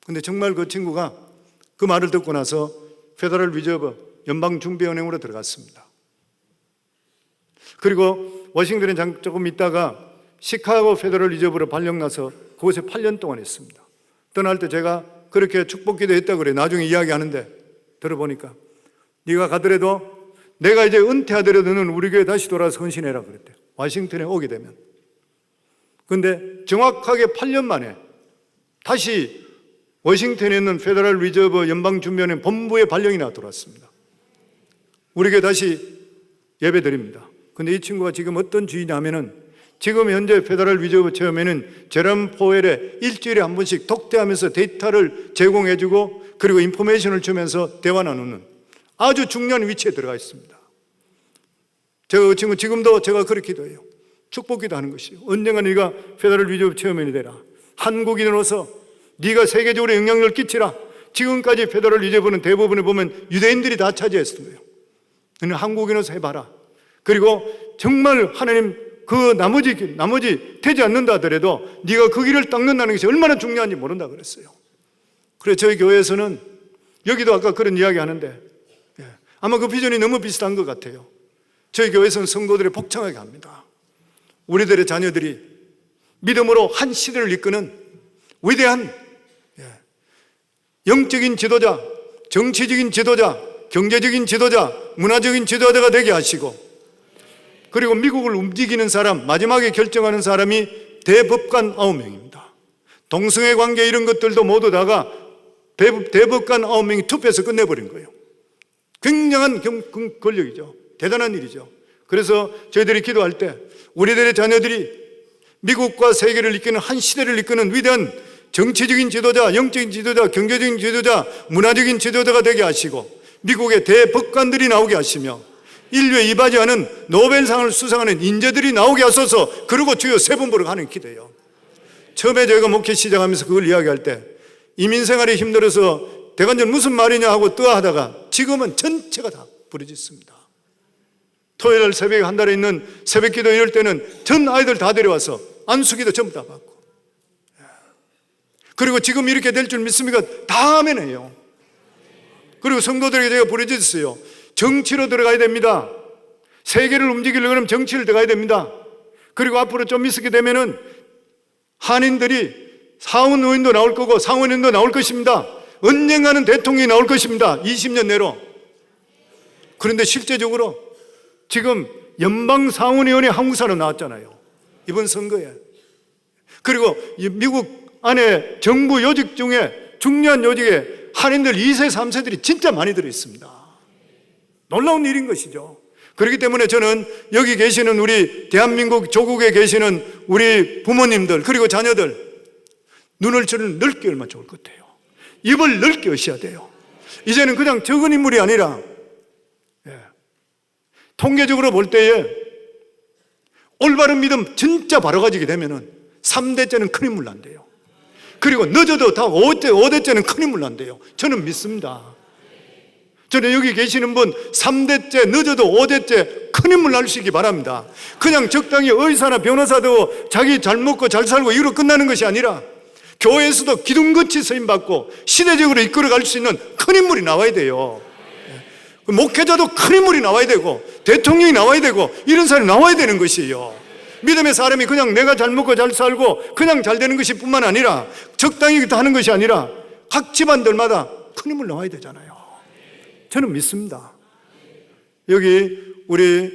[SPEAKER 1] 근데 정말 그 친구가 그 말을 듣고 나서 페더럴 리저브 연방준비은행으로 들어갔습니다. 그리고 워싱턴에 조금 있다가 시카고 페더럴 리저브로 발령나서 그곳에 8년 동안 있습니다. 떠날 때 제가 그렇게 축복기도 했다고 그래요. 나중에 이야기하는데 들어보니까 네가 가더라도 내가 이제 은퇴하더라도 너는 우리 교회 다시 돌아서 헌신해라 그랬대요. 워싱턴에 오게 되면. 근데 정확하게 8년 만에 다시 워싱턴에 있는 페더럴 리저브 연방준비은행 본부에 발령이 나 들어왔습니다. 우리 교회 다시 예배 드립니다. 근데 이 친구가 지금 어떤 주의냐면은 지금 현재 페더럴 리저브 체어맨은 제롬 포웰에 일주일에 한 번씩 독대하면서 데이터를 제공해주고 그리고 인포메이션을 주면서 대화 나누는 아주 중요한 위치에 들어가 있습니다. 제가 그 친구 지금도 제가 그렇게 기도해요. 축복기도 하는 것이요. 언젠가 네가 페더럴 리저브 체어맨이 되라. 한국인으로서 네가 세계적으로 영향력을 끼치라. 지금까지 페더럴 리저브는 대부분에 보면 유대인들이 다 차지했어요. 너는 한국인으로서 해봐라. 그리고 정말 하나님 그 나머지 되지 않는다 하더라도 네가 그 길을 닦는다는 것이 얼마나 중요한지 모른다 그랬어요. 그래서 저희 교회에서는 여기도 아까 그런 이야기 하는데 아마 그 비전이 너무 비슷한 것 같아요. 저희 교회에서는 성도들이 복창하게 합니다. 우리들의 자녀들이 믿음으로 한 시대를 이끄는 위대한 영적인 지도자, 정치적인 지도자, 경제적인 지도자, 문화적인 지도자가 되게 하시고 그리고 미국을 움직이는 사람, 마지막에 결정하는 사람이 대법관 9명입니다. 동성애 관계 이런 것들도 모두 다가 대법관 9명이 투표해서 끝내버린 거예요. 굉장한 권력이죠. 대단한 일이죠. 그래서 저희들이 기도할 때 우리들의 자녀들이 미국과 세계를 이끄는 한 시대를 이끄는 위대한 정치적인 지도자, 영적인 지도자, 경제적인 지도자, 문화적인 지도자가 되게 하시고 미국의 대법관들이 나오게 하시며 인류에 이바지하는 노벨상을 수상하는 인재들이 나오게 하소서. 그리고 주여 세 번 보러 가는 기도예요. 처음에 저희가 목회 시작하면서 그걸 이야기할 때 이민생활이 힘들어서 대관절 무슨 말이냐 하고 뜨아하다가 지금은 전체가 다 부르짖습니다. 토요일 새벽에 한 달에 있는 새벽기도 이럴 때는 전 아이들 다 데려와서 안수기도 전부 다 받고 그리고 지금 이렇게 될 줄 믿습니까? 다 아멘해요. 그리고 성도들에게 제가 부르짖었어요. 정치로 들어가야 됩니다. 세계를 움직이려고 하면 정치를 들어가야 됩니다. 그리고 앞으로 좀 있게 되면은 한인들이 하원의원도 나올 거고 상원의원도 나올 것입니다. 언젠가는 대통령이 나올 것입니다. 20년 내로. 그런데 실제적으로 지금 연방 상원의원이 한국 사람 나왔잖아요. 이번 선거에. 그리고 미국 안에 정부 요직 중에 중요한 요직에 한인들 2세, 3세들이 진짜 많이 들어있습니다. 놀라운 일인 것이죠. 그렇기 때문에 저는 여기 계시는 우리 대한민국 조국에 계시는 우리 부모님들 그리고 자녀들 눈을 저는 넓게 열면 좋을 것 같아요. 입을 넓게 여셔야 돼요. 이제는 그냥 적은 인물이 아니라 통계적으로 볼 때에 올바른 믿음 진짜 바로 가지게 되면은 3대째는 큰 인물 난대요. 그리고 늦어도 다 5대째는 큰 인물 난대요. 저는 믿습니다. 저는 여기 계시는 분 3대째 늦어도 5대째 큰 인물 날 수 있기 바랍니다. 그냥 적당히 의사나 변호사 되고 자기 잘 먹고 잘 살고 이로 끝나는 것이 아니라 교회에서도 기둥같이 서임받고 시대적으로 이끌어갈 수 있는 큰 인물이 나와야 돼요. 목회자도 큰 인물이 나와야 되고 대통령이 나와야 되고 이런 사람이 나와야 되는 것이에요. 믿음의 사람이 그냥 내가 잘 먹고 잘 살고 그냥 잘 되는 것이 뿐만 아니라 적당히 하는 것이 아니라 각 집안들마다 큰 인물 나와야 되잖아요. 저는 믿습니다. 여기 우리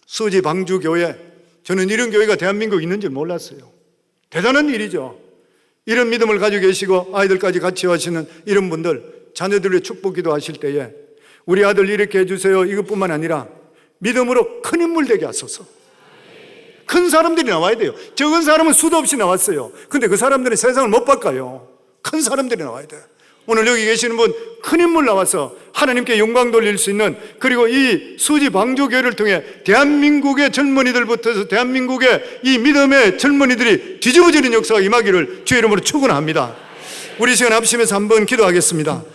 [SPEAKER 1] 수지 방주교회, 저는 이런 교회가 대한민국에 있는 줄 몰랐어요. 대단한 일이죠. 이런 믿음을 가지고 계시고 아이들까지 같이 하시는 이런 분들, 자녀들의 축복기도 하실 때에 우리 아들 이렇게 해주세요 이것뿐만 아니라 믿음으로 큰 인물 되게 하소서. 큰 사람들이 나와야 돼요. 적은 사람은 수도 없이 나왔어요. 근데 그 사람들은 세상을 못 바꿔요. 큰 사람들이 나와야 돼요. 오늘 여기 계시는 분 큰 인물 나와서 하나님께 영광 돌릴 수 있는, 그리고 이 수지 방조교회를 통해 대한민국의 젊은이들부터 해서 대한민국의 이 믿음의 젊은이들이 뒤집어지는 역사가 임하기를 주의 이름으로 축원합니다. 우리 시간 합심해서 한번 기도하겠습니다.